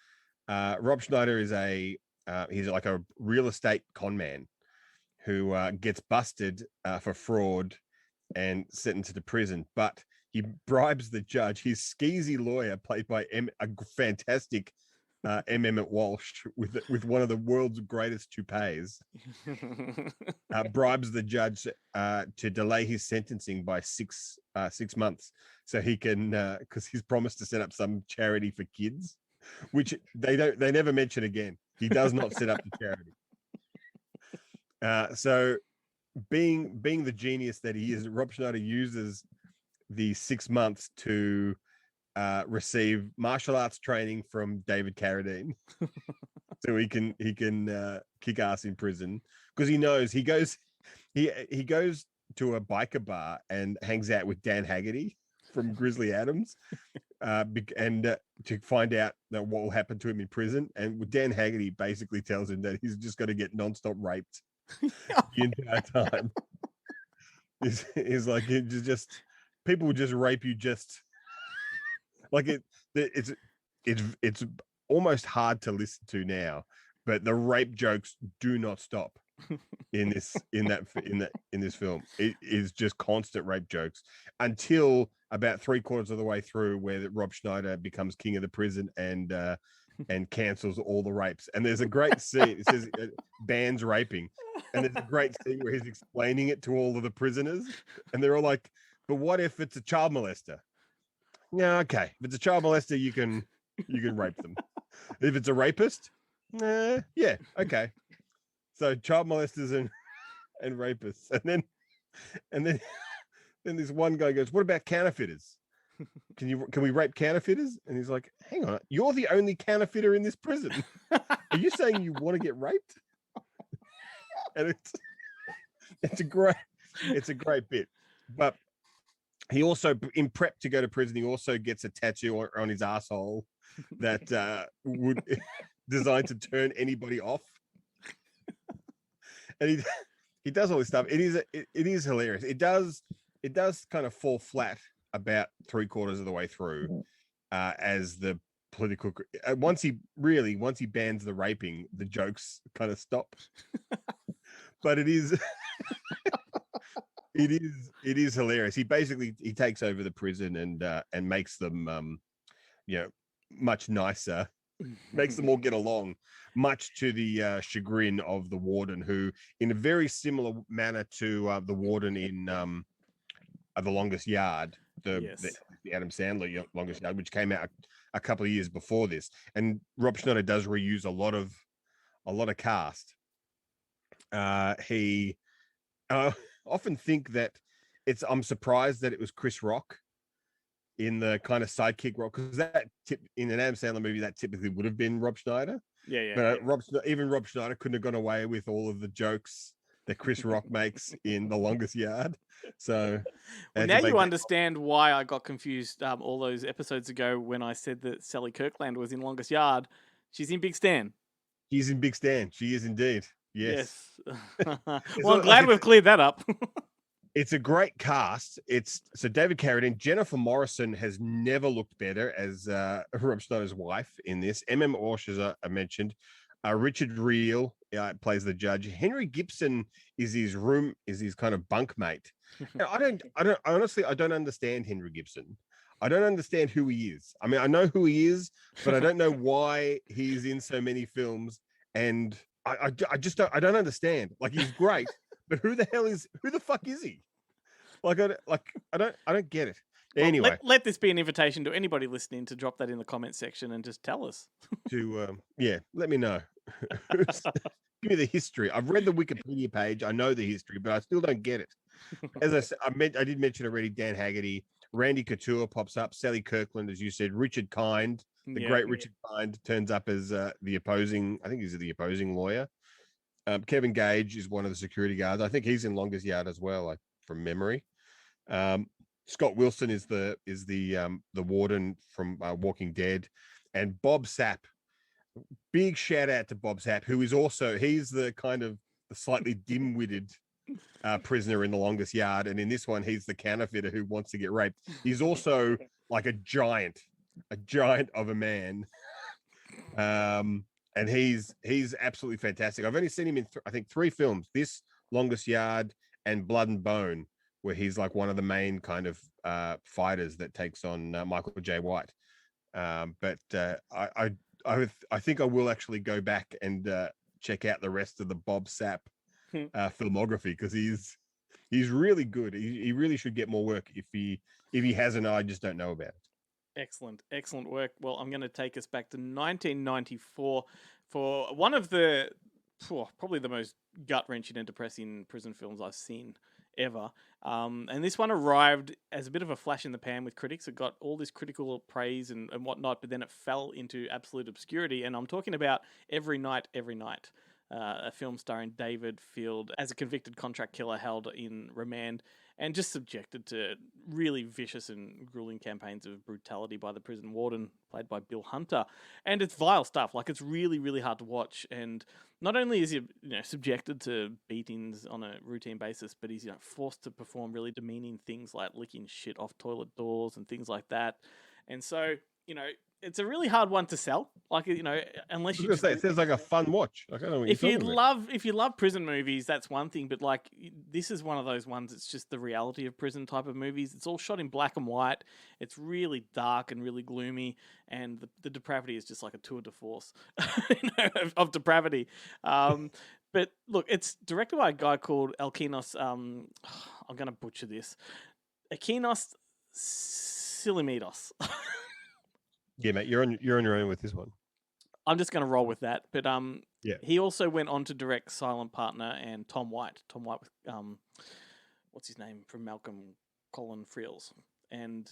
Rob Schneider is he's like a real estate con man who gets busted for fraud and sentenced to prison, but he bribes the judge. His skeezy lawyer, played by a fantastic M. Emmett Walsh, with one of the world's greatest toupees, bribes the judge to delay his sentencing by 6 months, so he can, because he's promised to set up some charity for kids, which they never mention again. He does not set up the charity. So, being the genius that he is, Rob Schneider uses the 6 months to receive martial arts training from David Carradine, so he can kick ass in prison, because he knows he goes to a biker bar and hangs out with Dan Haggerty from Grizzly Adams, and to find out that what will happen to him in prison. And Dan Haggerty basically tells him that he's just got to get nonstop raped the entire time. He's like, people will just rape you, just like it's almost hard to listen to now, but the rape jokes do not stop in this film. It is just constant rape jokes until about 3/4 of the way through, where Rob Schneider becomes king of the prison and cancels all the rapes. And there's a great scene. It says bans raping, and there's a great scene where he's explaining it to all of the prisoners, and they're all like, "But what if it's a child molester?" Yeah, okay. If it's a child molester, you can rape them. If it's a rapist, yeah, okay. So child molesters and rapists, and then this one guy goes, "What about counterfeiters? Can we rape counterfeiters?" And he's like, "Hang on, you're the only counterfeiter in this prison. Are you saying you want to get raped?" And it's a great bit. But he also, in prep to go to prison, he also gets a tattoo on his asshole that would designed to turn anybody off. And he does all this stuff. It is hilarious. It does kind of fall flat about 3/4 of the way through, as the political. Once he bans the raping, the jokes kind of stop. But it is hilarious. He takes over the prison and makes them much nicer, makes them all get along, much to the chagrin of the warden, who, in a very similar manner to the warden in The Longest Yard, the Adam Sandler Longest Yard, which came out a couple of years before this. And Rob Schneider does reuse a lot of cast. He often think that I'm surprised that it was Chris Rock in the kind of sidekick role, because in an Adam Sandler movie that typically would have been Rob Schneider. But Rob Schneider couldn't have gone away with all of the jokes that Chris Rock makes in The Longest Yard. So now you understand why I got confused all those episodes ago when I said that Sally Kirkland was in Longest Yard. She's in Big Stan. She's in Big Stan. She is indeed. Yes. Well, I'm glad we've cleared that up. It's a great cast. It's so David Carradine, Jennifer Morrison has never looked better as Rob Schneider's wife in this. M.M. Orsh, as I mentioned, Richard Reel plays the judge. Henry Gibson is his kind of bunkmate. And I don't understand Henry Gibson. I don't understand who he is. I mean, I know who he is, but I don't know why he's in so many films. And I just don't understand. Like, he's great, but who the fuck is he? I don't get it. Well, Anyway, let this be an invitation to anybody listening to drop that in the comment section and just tell us. let me know. Give me the history. I've read the Wikipedia page. I know the history, but I still don't get it. As I said, I did mention already, Dan Haggerty, Randy Couture pops up, Sally Kirkland, as you said, Richard Kind, the great Richard Kind, turns up as the opposing lawyer. Kevin Gage is one of the security guards. I think he's in Longest Yard as well, like from memory. Scott Wilson is the warden from Walking Dead, and Bob Sapp. Big shout out to Bob Sapp, who is he's the kind of the slightly dim-witted prisoner in The Longest Yard, and in this one he's the counterfeiter who wants to get raped. He's also like a giant of a man, and he's absolutely fantastic. I've only seen him in I think 3 films: this, Longest Yard, and Blood and Bone, where he's like one of the main kind of fighters that takes on Michael J. White. But I think I will actually go back and check out the rest of the Bob Sapp filmography, because he's really good. He really should get more work. If he hasn't, I just don't know about it. Excellent work. Well, I'm going to take us back to 1994 for one of the probably the most gut-wrenching and depressing prison films I've seen ever. And this one arrived as a bit of a flash in the pan with critics. It got all this critical praise and whatnot, but then it fell into absolute obscurity. And I'm talking about Every Night, a film starring David Field as a convicted contract killer held in remand and just subjected to really vicious and grueling campaigns of brutality by the prison warden, played by Bill Hunter. And it's vile stuff. Like, it's really, really hard to watch. And not only is he subjected to beatings on a routine basis, but he's forced to perform really demeaning things like licking shit off toilet doors and things like that. And so, it's a really hard one to sell. Like, unless you it sounds like a fun watch. Like, I don't know what if you love prison movies, that's one thing. But like, this is one of those ones. It's just the reality of prison type of movies. It's all shot in black and white. It's really dark and really gloomy, and the depravity is just like a tour de force of depravity. But look, it's directed by a guy called Alkinos. I'm going to butcher this. Akinos Silimidos. Yeah, mate, you're on your own with this one. I'm just going to roll with that. But yeah, he also went on to direct Silent Partner and Tom White. Tom White with what's his name from Malcolm, Colin Friels. And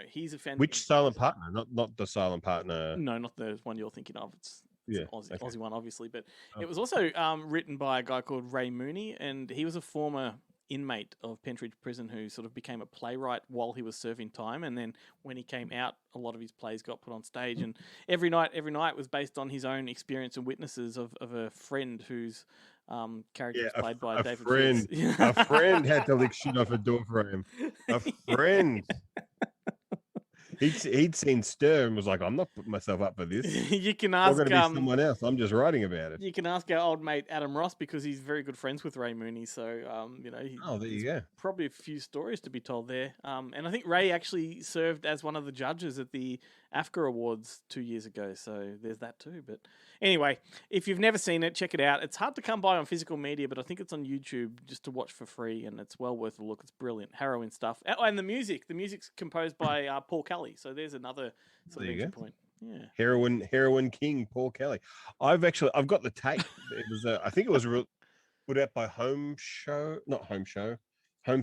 he's a fan. Which Silent Partner? Not the Silent Partner. No, not the one you're thinking of. It's yeah, Aussie one, obviously. But it was also written by a guy called Ray Mooney, and he was a former inmate of Pentridge Prison who sort of became a playwright while he was serving time, and then when he came out, a lot of his plays got put on stage. And Every Night was based on his own experience and witnesses of a friend whose character was played by David friend. A friend had to lick shit off a door for him. A friend. He'd seen Stir and was like, I'm not putting myself up for this. You can ask going to be someone else. I'm just writing about it. You can ask our old mate Adam Ross, because he's very good friends with Ray Mooney. So there you go. Probably a few stories to be told there. And I think Ray actually served as one of the judges at the AFCA Awards 2 years ago. So there's that too. But anyway, if you've never seen it, check it out. It's hard to come by on physical media, but I think it's on YouTube just to watch for free, and it's well worth a look. It's brilliant, harrowing stuff. Oh, and the music's composed by Paul Kelly. So there's another sort of entry point. Yeah. Heroin King, Paul Kelly. I've got the tape. It was I think it was put out by Home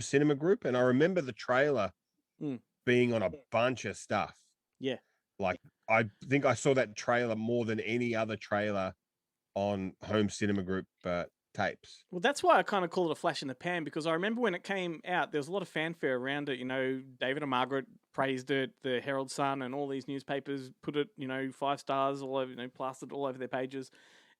Cinema Group, and I remember the trailer being on a bunch of stuff. Yeah. Like, I think I saw that trailer more than any other trailer on Home Cinema Group tapes. Well, that's why I kind of call it a flash in the pan, because I remember when it came out, there was a lot of fanfare around it. David and Margaret praised it, the Herald Sun and all these newspapers put it, 5 stars all over, plastered all over their pages.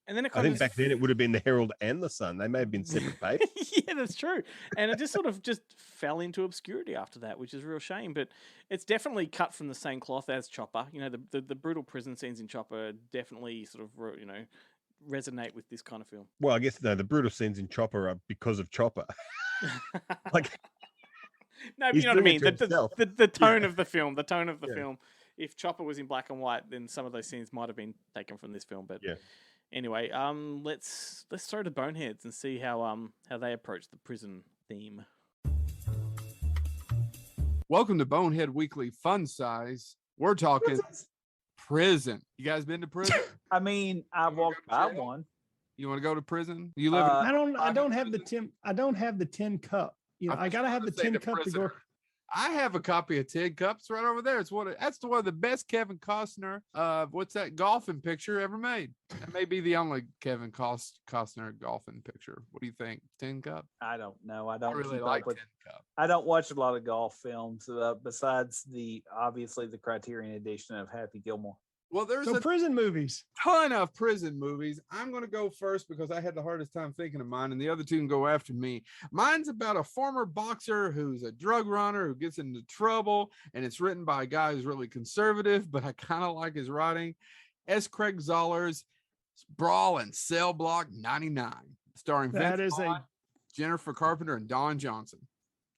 And then it I kind think of back then it would have been the Herald and the Sun. They may have been separate papers. yeah, that's true. And it just sort of just fell into obscurity after that, which is a real shame. But it's definitely cut from the same cloth as Chopper. You know, the brutal prison scenes in Chopper definitely sort of resonate with this kind of film. Well, I guess no, the brutal scenes in Chopper are because of Chopper. Like, no, but he's you know what I doing it mean. to himself. The tone of the film, the tone of the Yeah. film. If Chopper was in black and white, then some of those scenes might have been taken from this film. But Yeah. anyway, let's throw to Boneheads and see how they approach the prison theme. Welcome to Bonehead Weekly Fun Size. We're talking prison. You guys been to prison? I mean, I walked by jail? one. You want to go to prison? You live in I don't have the tin cup. You know, I gotta have the tin cup to go. I have a copy of Tin Cups right over there. It's one of the best Kevin Costner what's that golfing picture ever made. That may be the only Kevin Costner golfing picture. What do you think? Tin Cup? I don't know. I don't really keep like up with. Tin Cup. I don't watch a lot of golf films besides obviously the Criterion edition of Happy Gilmore. Well, there's So prison movies. ton of prison movies. I'm going to go first because I had the hardest time thinking of mine, and the other two can go after me. Mine's about a former boxer who's a drug runner who gets into trouble, and it's written by a guy who's really conservative, but I kind of like his writing. S. Craig Zoller's Brawl in Cell Block 99, starring Vince Vaughn, Jennifer Carpenter, and Don Johnson.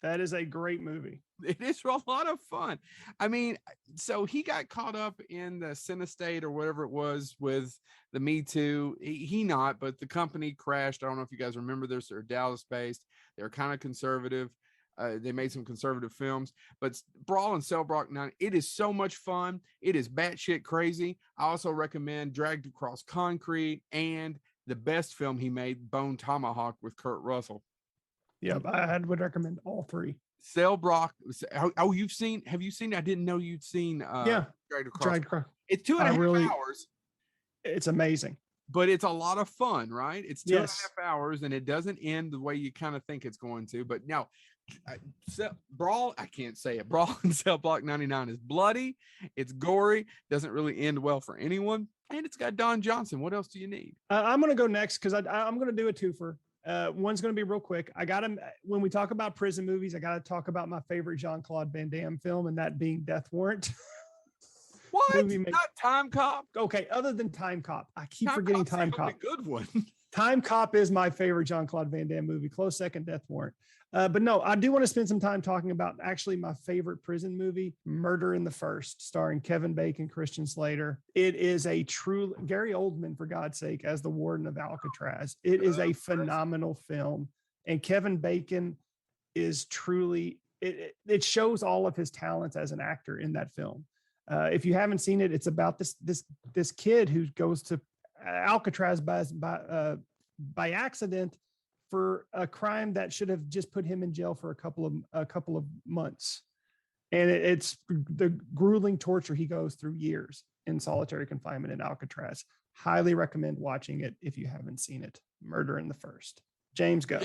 That is a great movie. It is a lot of fun. I mean, so he got caught up in the Cinestate or whatever it was with the Me Too. He not, but the company crashed. I don't know if you guys remember this. They're Dallas based. They're kind of conservative. They made some conservative films, but Brawl and Cell Block 9, it is so much fun. It is batshit crazy. I also recommend Dragged Across Concrete and the best film he made, Bone Tomahawk, with Kurt Russell. Yep, I would recommend all three. Cell Block. Have you seen? I didn't know you'd seen. Dragged Across. It's 2.5 hours. It's amazing, but it's a lot of fun, right? It's 2.5 hours, and it doesn't end the way you kind of think it's going to. But now, Brawl, I can't say it. Brawl in Cell Block 99 is bloody. It's gory. Doesn't really end well for anyone, and it's got Don Johnson. What else do you need? I'm going to go next because I'm going to do a twofer. One's going to be real quick. When we talk about prison movies, I got to talk about my favorite Jean-Claude Van Damme film, and that being Death Warrant. What? Not Time Cop? Okay, other than Time Cop. I keep forgetting Time Cop. A good one. Time Cop is my favorite Jean-Claude Van Damme movie. Close second, Death Warrant. But no, I do want to spend some time talking about actually my favorite prison movie, Murder in the First, starring Kevin Bacon, Christian Slater. It is a true Gary Oldman, for God's sake, as the warden of Alcatraz. It is a phenomenal film, and Kevin Bacon is truly. It shows all of his talents as an actor in that film. If you haven't seen it, it's about this kid who goes to Alcatraz by accident for a crime that should have just put him in jail for a couple of months, and it's the grueling torture he goes through years in solitary confinement in Alcatraz. Highly recommend watching it if you haven't seen it. Murder in the First. James, go.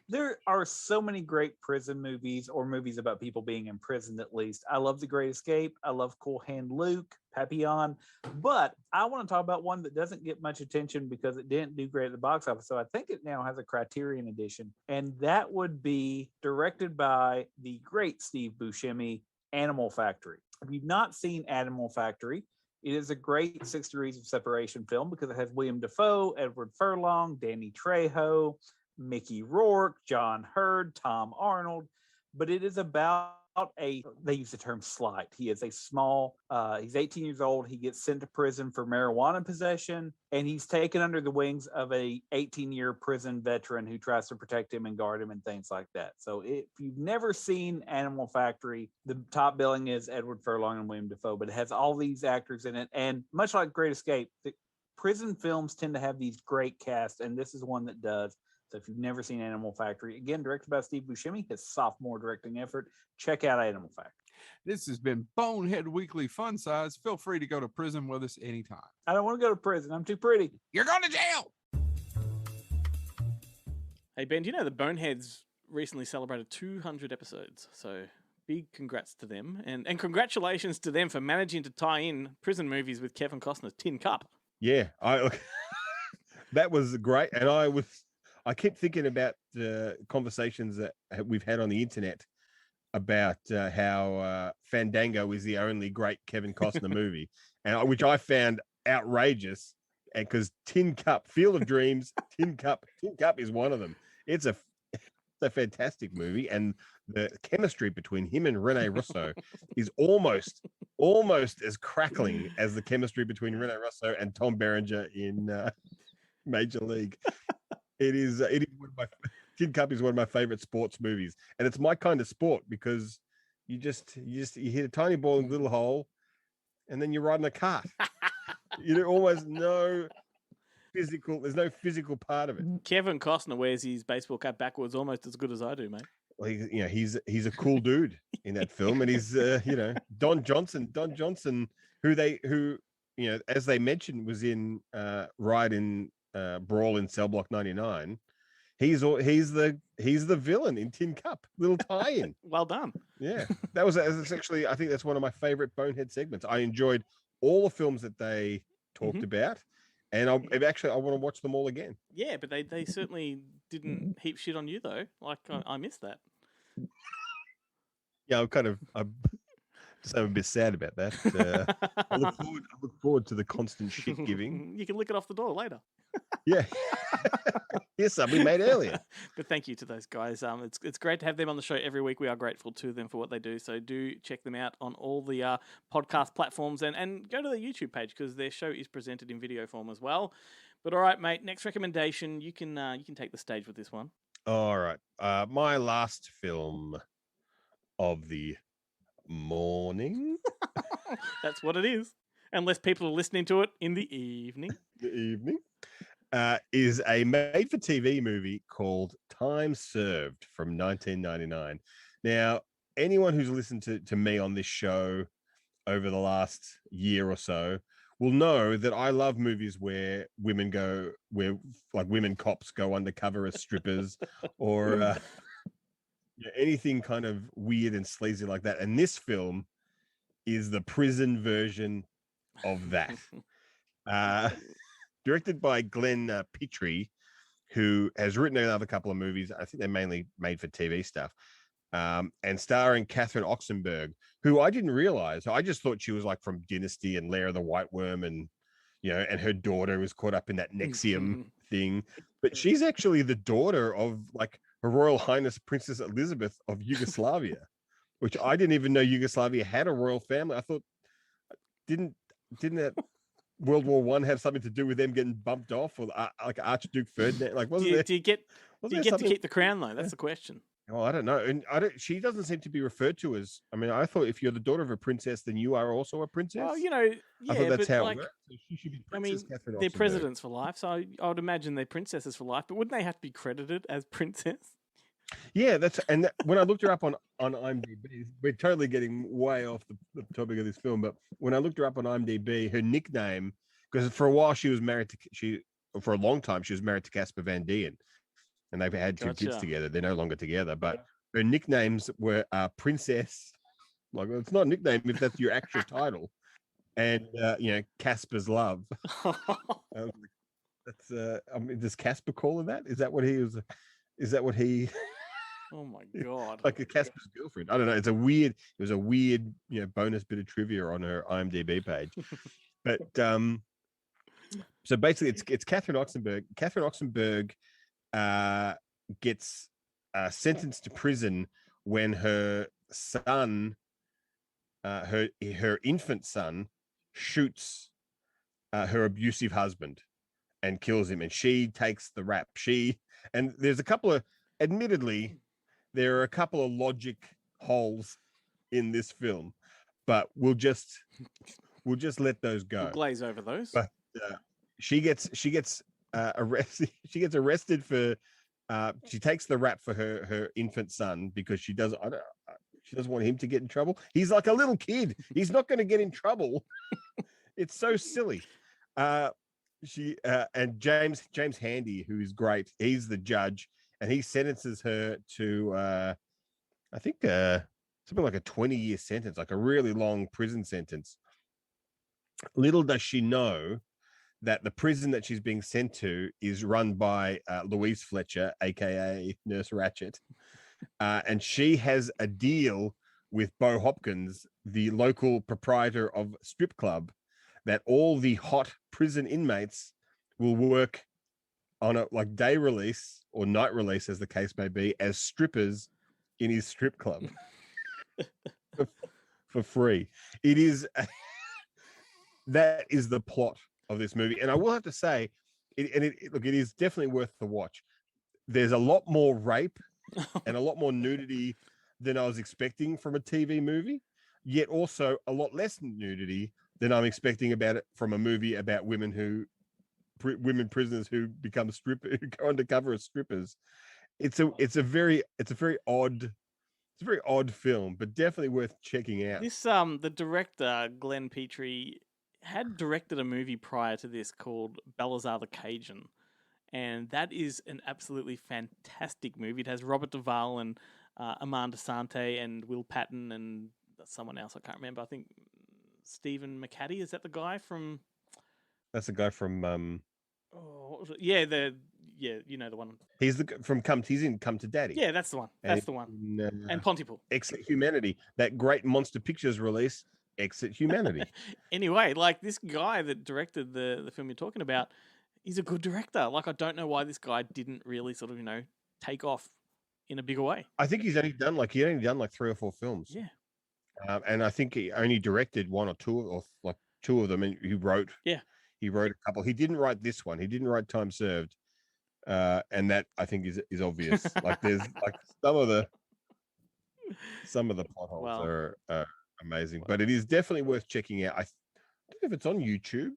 There are so many great prison movies, or movies about people being in prison at least. I love The Great Escape. I love Cool Hand Luke, Papillon. But I want to talk about one that doesn't get much attention because it didn't do great at the box office. So I think it now has a Criterion edition. And that would be directed by the great Steve Buscemi, Animal Factory. If you've not seen Animal Factory, it is a great 6 Degrees of Separation film because it has William Dafoe, Edward Furlong, Danny Trejo, Mickey Rourke, John Hurd, Tom Arnold, but it is about they use the term slight. He is a small, he's 18 years old. He gets sent to prison for marijuana possession, and he's taken under the wings of a 18-year prison veteran who tries to protect him and guard him and things like that. So if you've never seen Animal Factory, the top billing is Edward Furlong and William Dafoe, but it has all these actors in it. And much like Great Escape, the prison films tend to have these great casts, and this is one that does. So if you've never seen Animal Factory, again, directed by Steve Buscemi, his sophomore directing effort, check out Animal Factory. This has been Bonehead Weekly Fun Size. Feel free to go to prison with us anytime. I don't want to go to prison. I'm too pretty. You're going to jail. Hey, Ben, do you know the Boneheads recently celebrated 200 episodes? So big congrats to them. And congratulations to them for managing to tie in prison movies with Kevin Costner's Tin Cup. Yeah, That was great, and I kept thinking about the conversations that we've had on the internet about how Fandango is the only great Kevin Costner movie, which I found outrageous. And because Tin Cup, Field of Dreams, Tin Cup is one of them. It's a fantastic movie, and the chemistry between him and Rene Russo is almost as crackling as the chemistry between Rene Russo and Tom Berenger in Major League. It is one of my Tin Cup is one of my favorite sports movies, and it's my kind of sport because you hit a tiny ball in a little hole, and then you're riding a cart. Almost no physical. There's no physical part of it. Kevin Costner wears his baseball cap backwards almost as good as I do, mate. Well, he's a cool dude in that film, and he's Don Johnson, who as they mentioned was in Ride in Brawl in Cell Block 99. He's the villain in Tin Cup. Little tie-in. Well done. Yeah, that's actually, I think that's one of my favorite Bonehead segments. I enjoyed all the films that they talked about, and I want to watch them all again. Yeah, but they certainly didn't heap shit on you though. Like I missed that. Yeah, I'm just a bit sad about that. I look forward to the constant shit giving. You can lick it off the door later. Yeah. Here's something we made earlier. But thank you to those guys. It's great to have them on the show every week. We are grateful to them for what they do. So do check them out on all the podcast platforms and go to their YouTube page because their show is presented in video form as well. But all right, mate. Next recommendation, you can take the stage with this one. All right. My last film of the morning. That's what it is. Unless people are listening to it in the evening. Is a made-for-TV movie called Time Served from 1999. Now, anyone who's listened to me on this show over the last year or so will know that I love movies where women cops go undercover as strippers or anything kind of weird and sleazy like that. And this film is the prison version of that. Directed by Glenn Petrie, who has written another couple of movies. I think they're mainly made for TV stuff. And starring Catherine Oxenberg, who I didn't realize. I just thought she was like from Dynasty and Lair of the White Worm, and and her daughter was caught up in that Nexium thing. But she's actually the daughter of like Her Royal Highness Princess Elizabeth of Yugoslavia, which I didn't even know Yugoslavia had a royal family. I thought didn't that World War One have something to do with them getting bumped off, or like Archduke Ferdinand? Like, wasn't there? Do you get to keep the crown though? That's the question. Oh, I don't know. And she doesn't seem to be referred to as. I mean, I thought if you're the daughter of a princess, then you are also a princess. Well, I thought that's how like, it works. So she should be Princess Catherine they're Oxenberg. presidents for life, so I would imagine they're princesses for life. But wouldn't they have to be credited as princess? Yeah, when I looked her up on IMDb, we're totally getting way off the topic of this film. But when I looked her up on IMDb, her nickname, because for a while she was married to for a long time she was married to Casper Van Dien, and they've had two kids together. They're no longer together, but her nicknames were Princess. Like, it's not a nickname if that's your actual title, and Casper's Love. That's I mean, does Casper call her that? Is that what he was? Is that what he? Oh my god! Like a Casper's girlfriend. I don't know. It was a weird, bonus bit of trivia on her IMDb page. But so basically, it's Catherine Oxenberg. Catherine Oxenberg gets sentenced to prison when her son, her infant son, shoots her abusive husband and kills him, and she takes the rap. And there's admittedly, there are a couple of logic holes in this film, but we'll just let those go. We'll glaze over those. But she gets arrested. She gets arrested for she takes the rap for her infant son because she doesn't want him to get in trouble. He's like a little kid. He's not going to get in trouble. It's so silly. And James Handy, who is great, he's the judge, and he sentences her to I think something like a 20-year sentence, like a really long prison sentence. Little does she know that the prison that she's being sent to is run by Louise Fletcher, aka Nurse Ratchet, and she has a deal with Bo Hopkins, the local proprietor of strip club, that all the hot prison inmates will work on a like day release or night release, as the case may be, as strippers in his strip club for free. It is that is the plot of this movie, and I will have to say, look, it is definitely worth the watch. There's a lot more rape and a lot more nudity than I was expecting from a TV movie, yet also a lot less nudity than I'm expecting about it from a movie about women prisoners who become who go undercover as strippers. It's a very odd film, but definitely worth checking out. This the director Glenn Petrie had directed a movie prior to this called Balazar the Cajun, and that is an absolutely fantastic movie. It has Robert Duvall and Amanda Sante and Will Patton and someone else I can't remember. I think Stephen McCaddy, is that the guy from? That's the guy from. What was it? Yeah, you know the one. He's from Come to Daddy. Yeah, that's the one. That's the one. And Pontypool. Exit Humanity, that great Monster Pictures release, Exit Humanity. Anyway, like this guy that directed the film you're talking about, he's a good director. Like I don't know why this guy didn't really sort of take off in a bigger way. I think he's only done like 3 or 4 films. Yeah. And I think he only directed 1 or 2 or like 2 of them, and he wrote. Yeah. He wrote a couple. He didn't write this one. He didn't write Time Served, and that I think is obvious. Like there's like some of the plot holes are amazing, but it is definitely worth checking out. I don't know if it's on YouTube.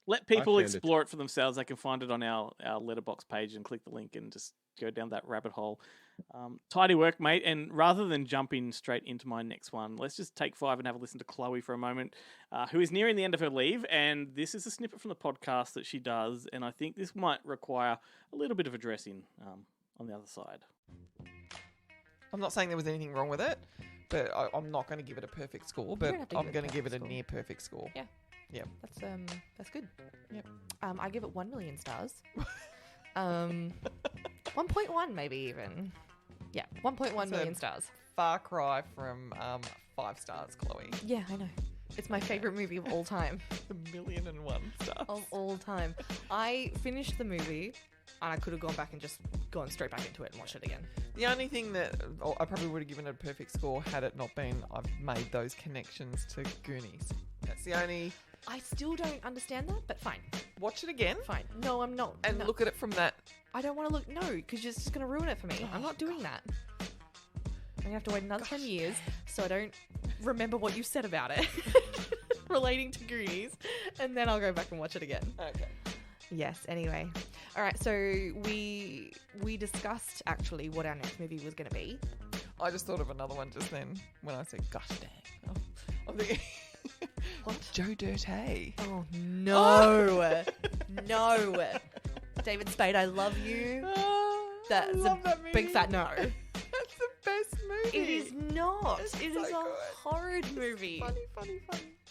Let people explore it for themselves. They can find it on our Letterboxd page and click the link and just go down that rabbit hole. Tidy work, mate. And rather than jumping straight into my next one, let's just take 5 and have a listen to Chloe for a moment, who is nearing the end of her leave. And this is a snippet from the podcast that she does. And I think this might require a little bit of addressing on the other side. I'm not saying there was anything wrong with it, but I'm not going to give it a perfect score, but I'm going to give it a near perfect score. Yeah. Yeah. That's good. Yep. I give it 1 million stars. 1.1 maybe even. Yeah, 1.1 million stars. Far cry from 5 stars, Chloe. Yeah, I know. It's my favorite movie of all time. 1,000,001 stars. Of all time. I finished the movie and I could have gone back and just gone straight back into it and watched it again. The only thing that I probably would have given it a perfect score had it not been I've made those connections to Goonies. That's the only... I still don't understand that, but fine. Watch it again. Fine. No, I'm not. And look at it from that. I don't want to look. No, because you're just going to ruin it for me. I'm not doing that. I'm going to have to wait another 10 years so I don't remember what you said about it relating to Goonies, and then I'll go back and watch it again. Okay. Yes, anyway. All right, so we discussed actually what our next movie was going to be. I just thought of another one just then when I said, gosh dang. I'm thinking... What? Joe Dirt. Oh, no. No. David Spade, I love you. That's love that movie. Big fat no. That's the best movie. It is not. It's It so is a good. horrid movie. Funny.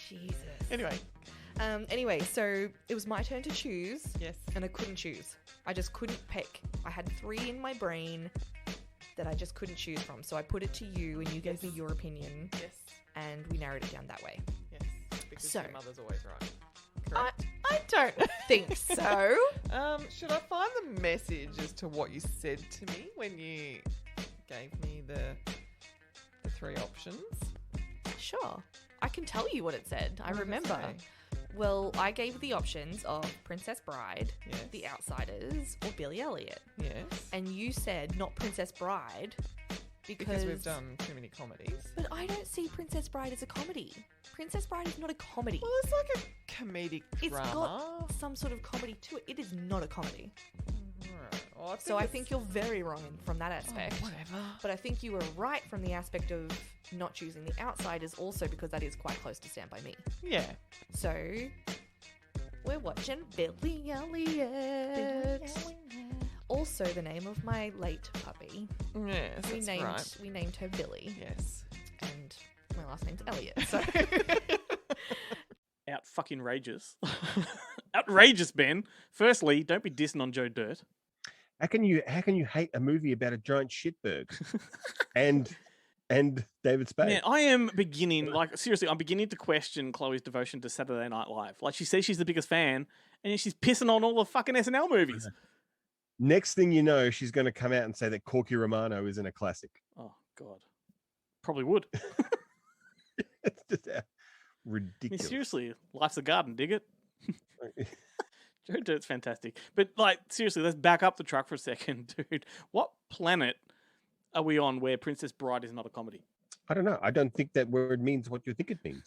Jesus. Anyway, So it was my turn to choose. Yes. And I couldn't choose. I just couldn't pick. I had 3 in my brain that I just couldn't choose from. So I put it to you and you gave me your opinion. Yes. And we narrowed it down that way. Yes. Because So- your mother's always right. I don't think so. Should I find the message as to what you said to me when you gave me the 3 options? Sure. I can tell you what it said. I What did it remember. say? Well, I gave the options of Princess Bride, Yes. The Outsiders, or Billy Elliot. Yes. And you said not Princess Bride Because we've done too many comedies. But I don't see Princess Bride as a comedy. Princess Bride is not a comedy. Well, it's like a comedic It's drama. got some sort of comedy to it. It is not a comedy. Right. Well, I think you're very wrong from that aspect. Oh, whatever. But I think you were right from the aspect of not choosing The Outsiders also because that is quite close to Stand By Me. Yeah. So, we're watching Billy Elliot. Also the name of my late puppy. Yes, that's right. We named her Billy. Yes. And my last name's Elliot. So fucking outrageous. Outrageous, Ben. Firstly, don't be dissing on Joe Dirt. How can you hate a movie about a giant shitbird and David Spade? Man, I am beginning, seriously, I'm beginning to question Chloe's devotion to Saturday Night Live. Like, she says she's the biggest fan, and yet she's pissing on all the fucking SNL movies. Next thing you know, she's going to come out and say that Corky Romano isn't a classic. Oh, God. Probably would. It's just ridiculous. I mean, seriously, life's a garden, dig it? Joe Dirt's fantastic. But, seriously, let's back up the truck for a second, dude. What planet are we on where Princess Bride is not a comedy? I don't know. I don't think that word means what you think it means.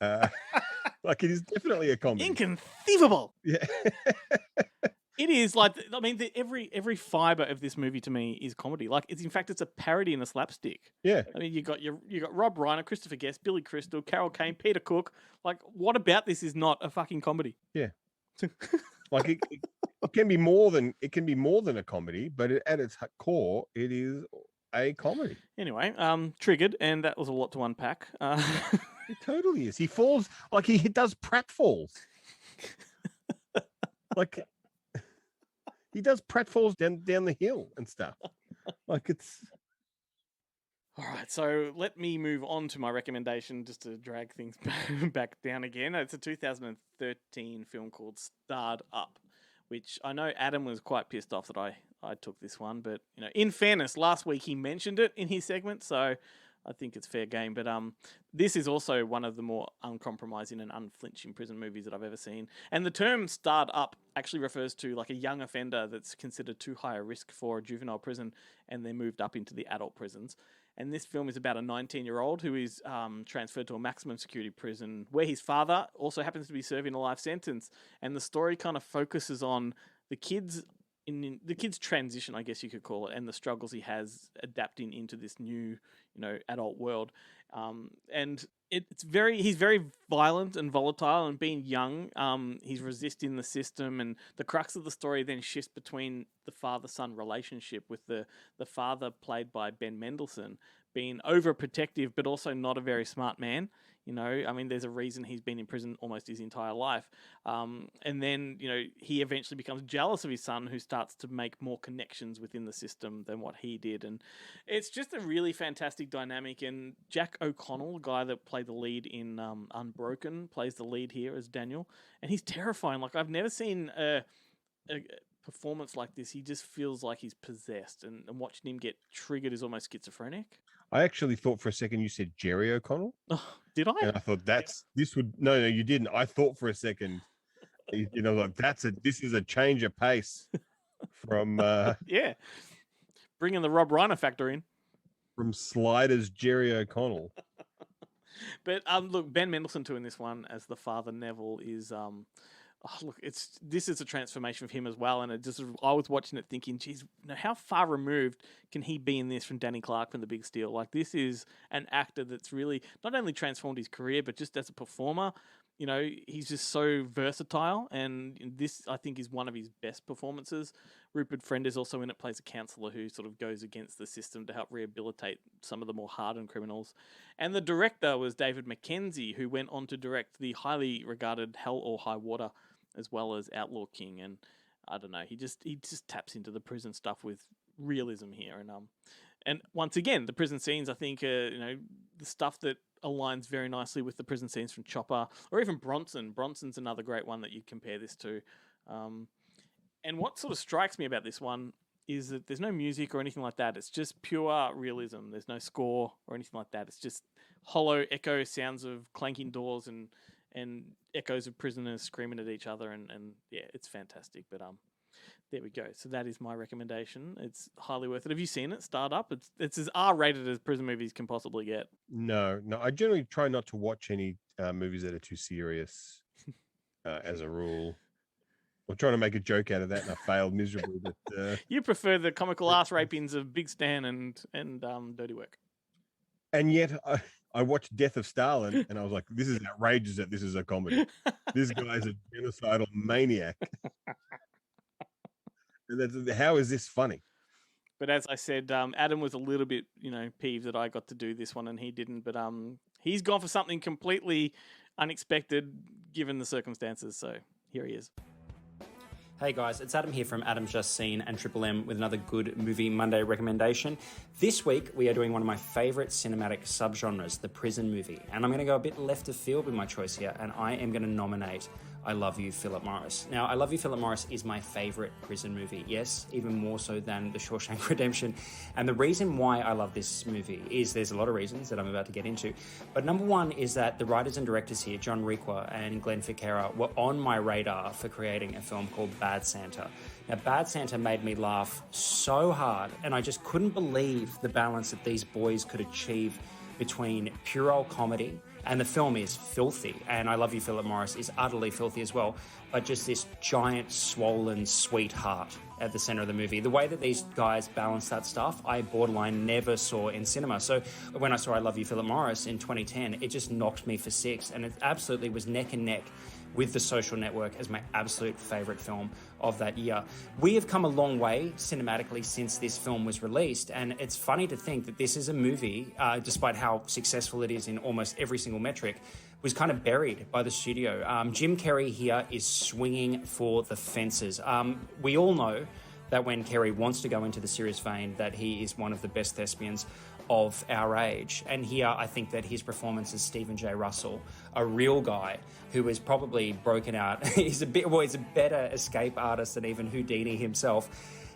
It is definitely a comedy. Inconceivable. Yeah. It is every fiber of this movie to me is comedy. In fact, it's a parody and a slapstick. Yeah. I mean, you got Rob Reiner, Christopher Guest, Billy Crystal, Carol Kane, Peter Cook. What about this is not a fucking comedy? Yeah. It can be more than a comedy, but at its core, it is a comedy. Anyway, triggered, and that was a lot to unpack. It totally is. He falls he does pratfalls. He does pratfalls down the hill and stuff. It's. All right, so let me move on to my recommendation just to drag things back down again. It's a 2013 film called Starred Up, which I know Adam was quite pissed off that I took this one. But, in fairness, last week he mentioned it in his segment, so I think it's fair game. But this is also one of the more uncompromising and unflinching prison movies that I've ever seen. And the term starred up actually refers to a young offender that's considered too high a risk for a juvenile prison, and they're moved up into the adult prisons. And this film is about a 19-year-old who is transferred to a maximum security prison where his father also happens to be serving a life sentence. And the story kind of focuses on the kid's transition, I guess you could call it, and the struggles he has adapting into this new, adult world. And he's very violent and volatile, and being young, he's resisting the system. And the crux of the story then shifts between the father-son relationship, with the father, played by Ben Mendelsohn, being overprotective but also not a very smart man. There's a reason he's been in prison almost his entire life. And then, he eventually becomes jealous of his son, who starts to make more connections within the system than what he did. And it's just a really fantastic dynamic. And Jack O'Connell, the guy that played the lead in Unbroken, plays the lead here as Daniel. And he's terrifying. I've never seen a performance like this. He just feels like he's possessed. And watching him get triggered is almost schizophrenic. I actually thought for a second you said Jerry O'Connell. Oh, did I? And I thought no, you didn't. I thought for a second, this is a change of pace from yeah, bringing the Rob Reiner factor in from Sliders Jerry O'Connell. But look, Ben Mendelsohn too in this one as the father Neville is this is a transformation of him as well, and I was watching it thinking, geez, how far removed can he be in this from Danny Clark from The Big Steal? This is an actor that's really not only transformed his career, but just as a performer, he's just so versatile, and this, I think, is one of his best performances. Rupert Friend is also in it, plays a counsellor who sort of goes against the system to help rehabilitate some of the more hardened criminals. And the director was David Mackenzie, who went on to direct the highly regarded Hell or High Water, as well as Outlaw King. And I don't know, he just taps into the prison stuff with realism here. And once again, the prison scenes, I think, the stuff that aligns very nicely with the prison scenes from Chopper, or even Bronson. Bronson's another great one that you compare this to. And what sort of strikes me about this one is that there's no music or anything like that. It's just pure realism. There's no score or anything like that. It's just hollow echo sounds of clanking doors and echoes of prisoners screaming at each other, and yeah, it's fantastic. But there we go. So that is my recommendation. It's highly worth it. Have you seen it? Start Up. It's as R-rated as prison movies can possibly get. No. I generally try not to watch any movies that are too serious, as a rule. I'm trying to make a joke out of that, and I failed miserably. But you prefer the comical ass rapings of Big Stan and Dirty Work. And yet, I watched Death of Stalin, and I was like, "This is outrageous that this is a comedy. This guy's a genocidal maniac." And how is this funny? But as I said, Adam was a little bit, peeved that I got to do this one and he didn't. But he's gone for something completely unexpected, given the circumstances. So here he is. Hey guys, it's Adam here from Adam's Just Seen and Triple M with another Good Movie Monday recommendation. This week we are doing one of my favourite cinematic subgenres, the prison movie. And I'm going to go a bit left of field with my choice here, and I am going to nominate I Love You, Philip Morris. Now, I Love You, Philip Morris is my favourite prison movie. Yes, even more so than The Shawshank Redemption. And the reason why I love this movie is there's a lot of reasons that I'm about to get into. But number one is that the writers and directors here, John Requa and Glenn Ficarra, were on my radar for creating a film called Bad Santa. Now, Bad Santa made me laugh so hard, and I just couldn't believe the balance that these boys could achieve between pure old comedy, and the film is filthy, and I Love You, Philip Morris is utterly filthy as well, but just this giant, swollen, sweet heart at the center of the movie. The way that these guys balance that stuff, I borderline never saw in cinema. So when I saw I Love You, Philip Morris in 2010, it just knocked me for six, and it absolutely was neck and neck with The Social Network as my absolute favourite film of that year. We have come a long way cinematically since this film was released, and it's funny to think that this is a movie, despite how successful it is in almost every single metric, was kind of buried by the studio. Jim Carrey here is swinging for the fences. We all know that when Carrey wants to go into the serious vein, that he is one of the best thespians of our age. And here I think that his performance as Stephen J. Russell, a real guy who is probably broken out, he's a better escape artist than even Houdini himself.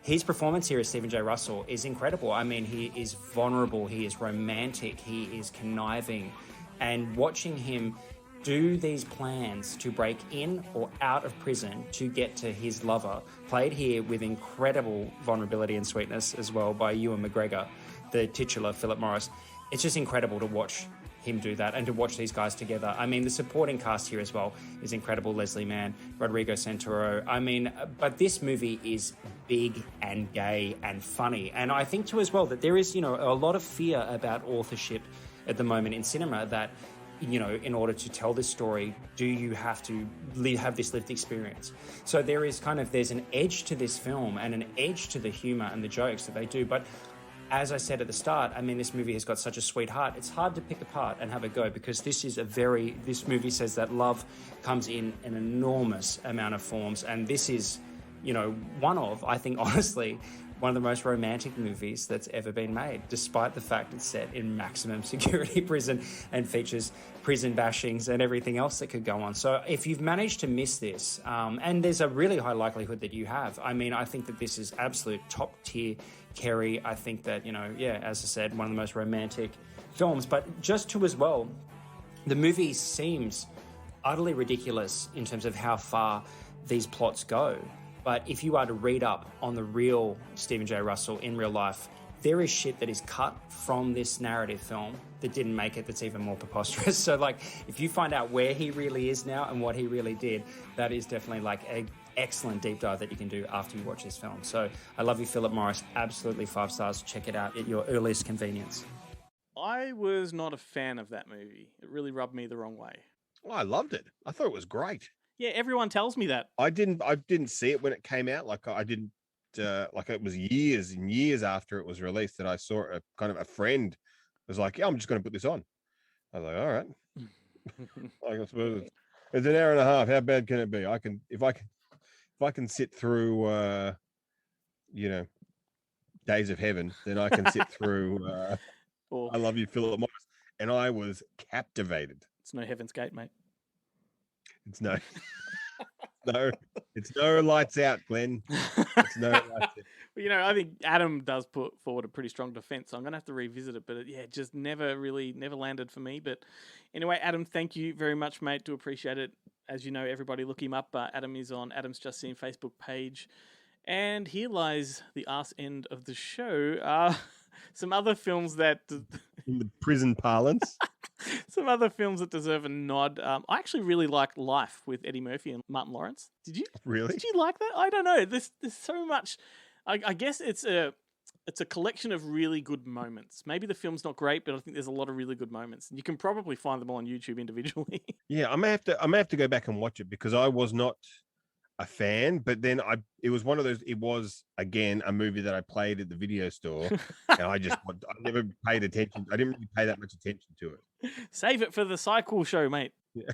His performance here as Stephen J. Russell is incredible. I mean, he is vulnerable, he is romantic, he is conniving, and watching him do these plans to break in or out of prison to get to his lover, played here with incredible vulnerability and sweetness as well by Ewan McGregor, the titular Philip Morris. It's just incredible to watch him do that and to watch these guys together. I mean, the supporting cast here as well is incredible. Leslie Mann, Rodrigo Santoro. I mean, but this movie is big and gay and funny. And I think too as well that there is, a lot of fear about authorship at the moment in cinema, that in order to tell this story, do you have to have this lived experience? So there's an edge to this film and an edge to the humor and the jokes that they do. But as I said at the start, I mean, this movie has got such a sweet heart. It's hard to pick apart and have a go, because this movie says that love comes in an enormous amount of forms. And this is, one of, I think, honestly, one of the most romantic movies that's ever been made, despite the fact it's set in maximum security prison and features prison bashings and everything else that could go on. So if you've managed to miss this, and there's a really high likelihood that you have, I mean, I think that this is absolute top tier Carrey. I think that, as I said, one of the most romantic films. But just to as well, the movie seems utterly ridiculous in terms of how far these plots go. But if you are to read up on the real Stephen J. Russell in real life, there is shit that is cut from this narrative film that didn't make it, that's even more preposterous. So, if you find out where he really is now and what he really did, that is definitely an excellent deep dive that you can do after you watch this film. So, I Love You, Philip Morris. Absolutely 5 stars. Check it out at your earliest convenience. I was not a fan of that movie. It really rubbed me the wrong way. Oh, I loved it. I thought it was great. Yeah, everyone tells me that. I didn't see it when it came out. It was years and years after it was released that I saw it. A friend was like, "Yeah, I'm just going to put this on." I was like, "All right." I suppose it's an hour and a half. How bad can it be? If I can sit through, Days of Heaven, then I can sit through I Love You, Philip Morris, and I was captivated. It's no Heaven's Gate, mate. It's no, it's no lights out, Glenn. It's no lights out. Well, I think Adam does put forward a pretty strong defense, so I'm going to have to revisit it. But it just never landed for me. But anyway, Adam, thank you very much, mate. Do appreciate it. As you know, everybody look him up. Adam is on Adam's Just Seen Facebook page. And here lies the arse end of the show. Some other films that... In the prison parlance. Some other films that deserve a nod. I actually really liked Life with Eddie Murphy and Martin Lawrence. Did you? Really? Did you like that? I don't know. There's so much. I guess it's a collection of really good moments. Maybe the film's not great, but I think there's a lot of really good moments. And you can probably find them all on YouTube individually. Yeah, I may have to go back and watch it, because I was not a fan, but then it was one of those. It was again a movie that I played at the video store, and I never paid attention. I didn't really pay that much attention to it. Save it for the cycle show, mate. Yeah.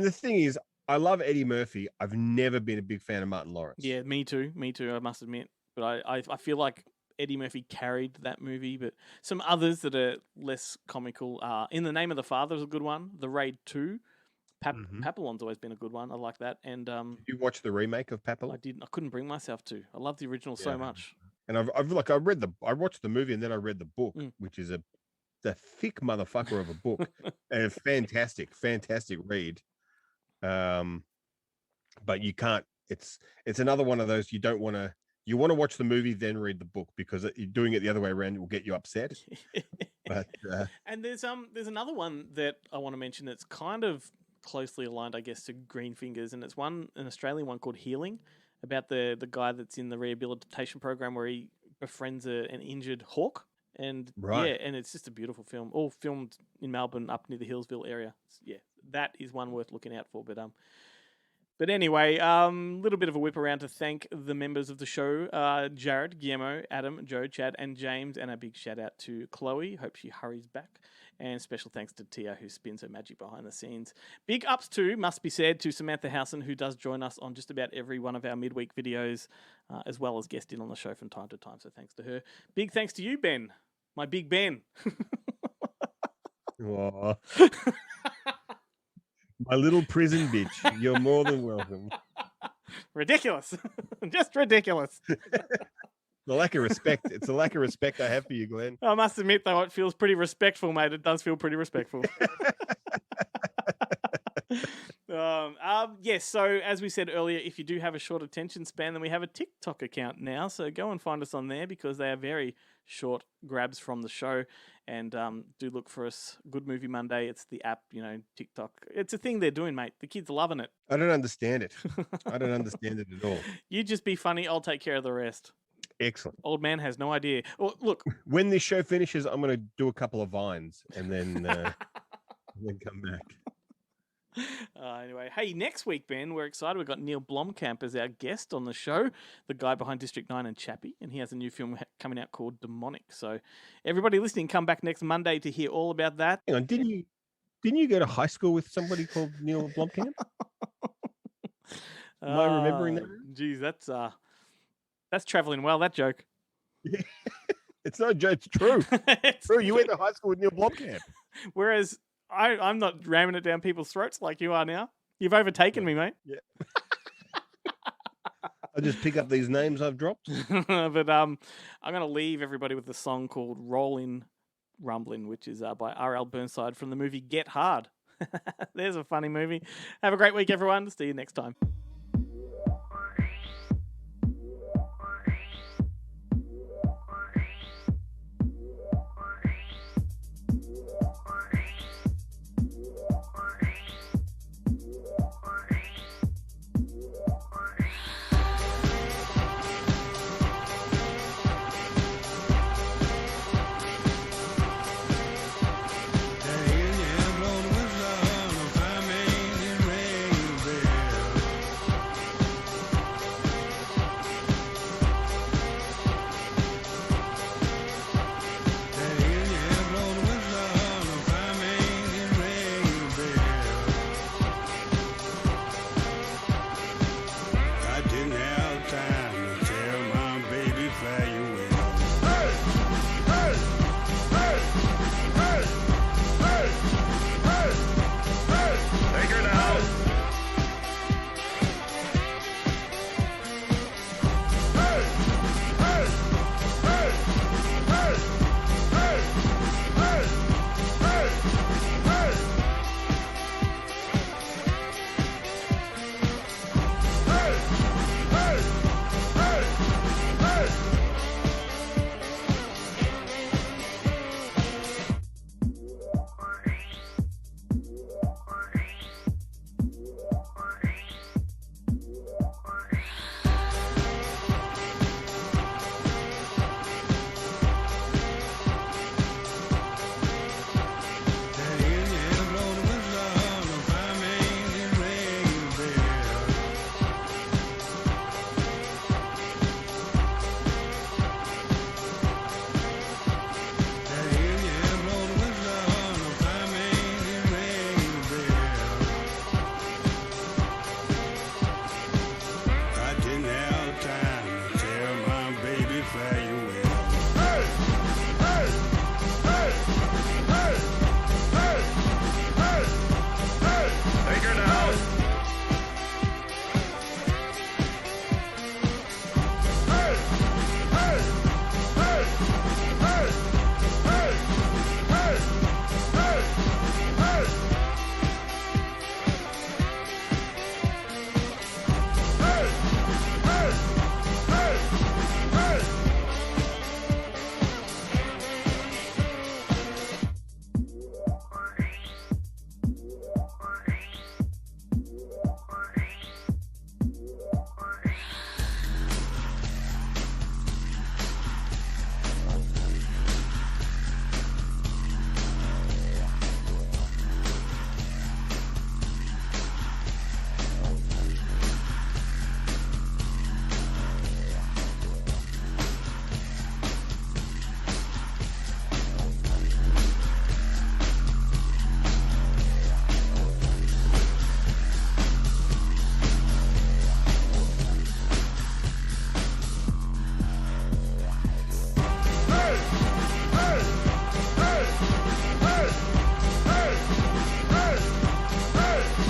the thing is, I love Eddie Murphy. I've never been a big fan of Martin Lawrence. Yeah, me too. Me too. I must admit, but I feel like Eddie Murphy carried that movie. But some others that are less comical are In the Name of the Father is a good one. The Raid 2. Papillon's always been a good one. I like that. And Did you watch the remake of Papillon? I didn't. I couldn't bring myself to. I love the original so much. And I watched the movie and then I read the book, which is a thick motherfucker of a book, and a fantastic read. But you can't. It's another one of those you don't want to. You want to watch the movie then read the book, because doing it the other way around will get you upset. But and there's another one that I want to mention that's kind of closely aligned, I guess, to Green Fingers, and it's an Australian one called Healing, about the guy that's in the rehabilitation program where he befriends an injured hawk. And and it's just a beautiful film, all filmed in Melbourne up near the Hillsville area. Yeah, that is one worth looking out for. But anyway, little bit of a whip around to thank the members of the show, Jared, Guillermo, Adam, Joe, Chad, and James, and a big shout out to Chloe. Hope she hurries back. And special thanks to Tia, who spins her magic behind the scenes. Big ups too, must be said, to Samantha Housen, who does join us on just about every one of our midweek videos, as well as guest in on the show from time to time. So thanks to her. Big thanks to you, Ben. My big Ben. Aw. My little prison bitch. You're more than welcome. Ridiculous. Just ridiculous. The lack of respect. It's a lack of respect I have for you, Glenn. I must admit, though, it feels pretty respectful, mate. It does feel pretty respectful. Yes, so as we said earlier, if you do have a short attention span, then we have a TikTok account now. So go and find us on there, because they are very short grabs from the show. And do look for us. Good Movie Monday. It's the app, TikTok. It's a thing they're doing, mate. The kids are loving it. I don't understand it. I don't understand it at all. You just be funny. I'll take care of the rest. Excellent. Old man has no idea. Well, look. When this show finishes, I'm going to do a couple of vines and then then come back. Anyway, hey, next week, Ben, we're excited. We've got Neil Blomkamp as our guest on the show, the guy behind District 9 and Chappie, and he has a new film coming out called Demonic. So everybody listening, come back next Monday to hear all about that. Hang on, didn't you go to high school with somebody called Neil Blomkamp? Am I remembering that? Geez, that's traveling well, that joke. It's not a joke, it's true. It's true. You went to high school with Neil Blomkamp. Whereas I'm not ramming it down people's throats like you are now. You've overtaken me, mate. Yeah. I just pick up these names I've dropped. But I'm going to leave everybody with a song called Rollin' Rumblin', which is by R.L. Burnside from the movie Get Hard. There's a funny movie. Have a great week, everyone. See you next time. Take her down.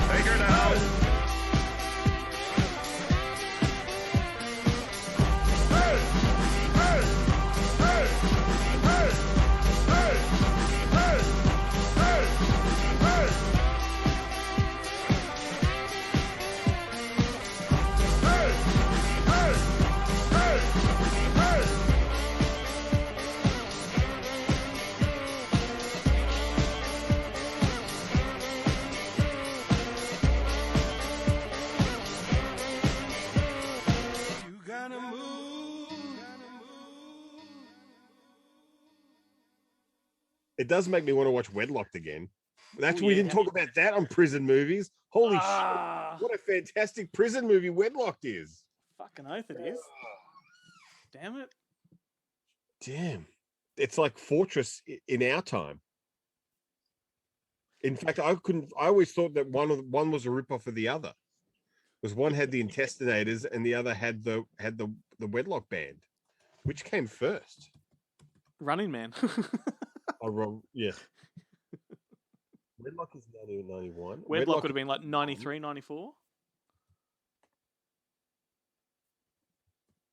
Take her down. It does make me want to watch Wedlocked again. That's Oh, we yeah. didn't talk about that on prison movies. Holy Ah. shit! What a fantastic prison movie Wedlocked is. Fucking oath it is. Damn it. Damn, it's like Fortress in our time. In fact, I always thought that one was a ripoff of the other, because one had the Intestinators and the other had the Wedlock Band. Which came first? Running Man. Oh, wrong. Yeah. Wedlock is 1991. Wedlock would have been like 93, 94.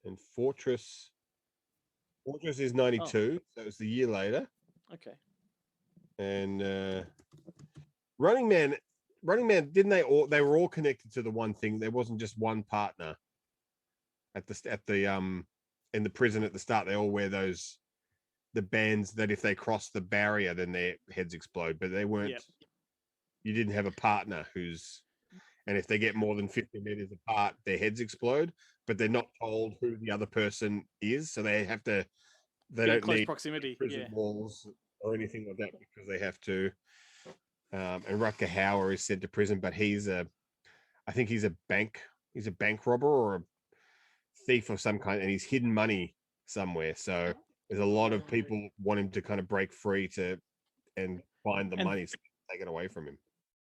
And Fortress is 92, so it's a year later. Okay. And Running Man, didn't they all? They were all connected to the one thing. There wasn't just one partner at the in the prison at the start. They all wear the bands that if they cross the barrier, then their heads explode. But they weren't. Yep. You didn't have a partner and if they get more than 50 meters apart, their heads explode. But they're not told who the other person is, so they have to. They Be in don't close need proximity. prison Yeah. walls or anything like that because they have to. And Rutger Hauer is sent to prison, but I think he's a bank robber or a thief of some kind, and he's hidden money somewhere. So there's a lot of people want him to kind of break free and find the And- money, so take it away from him.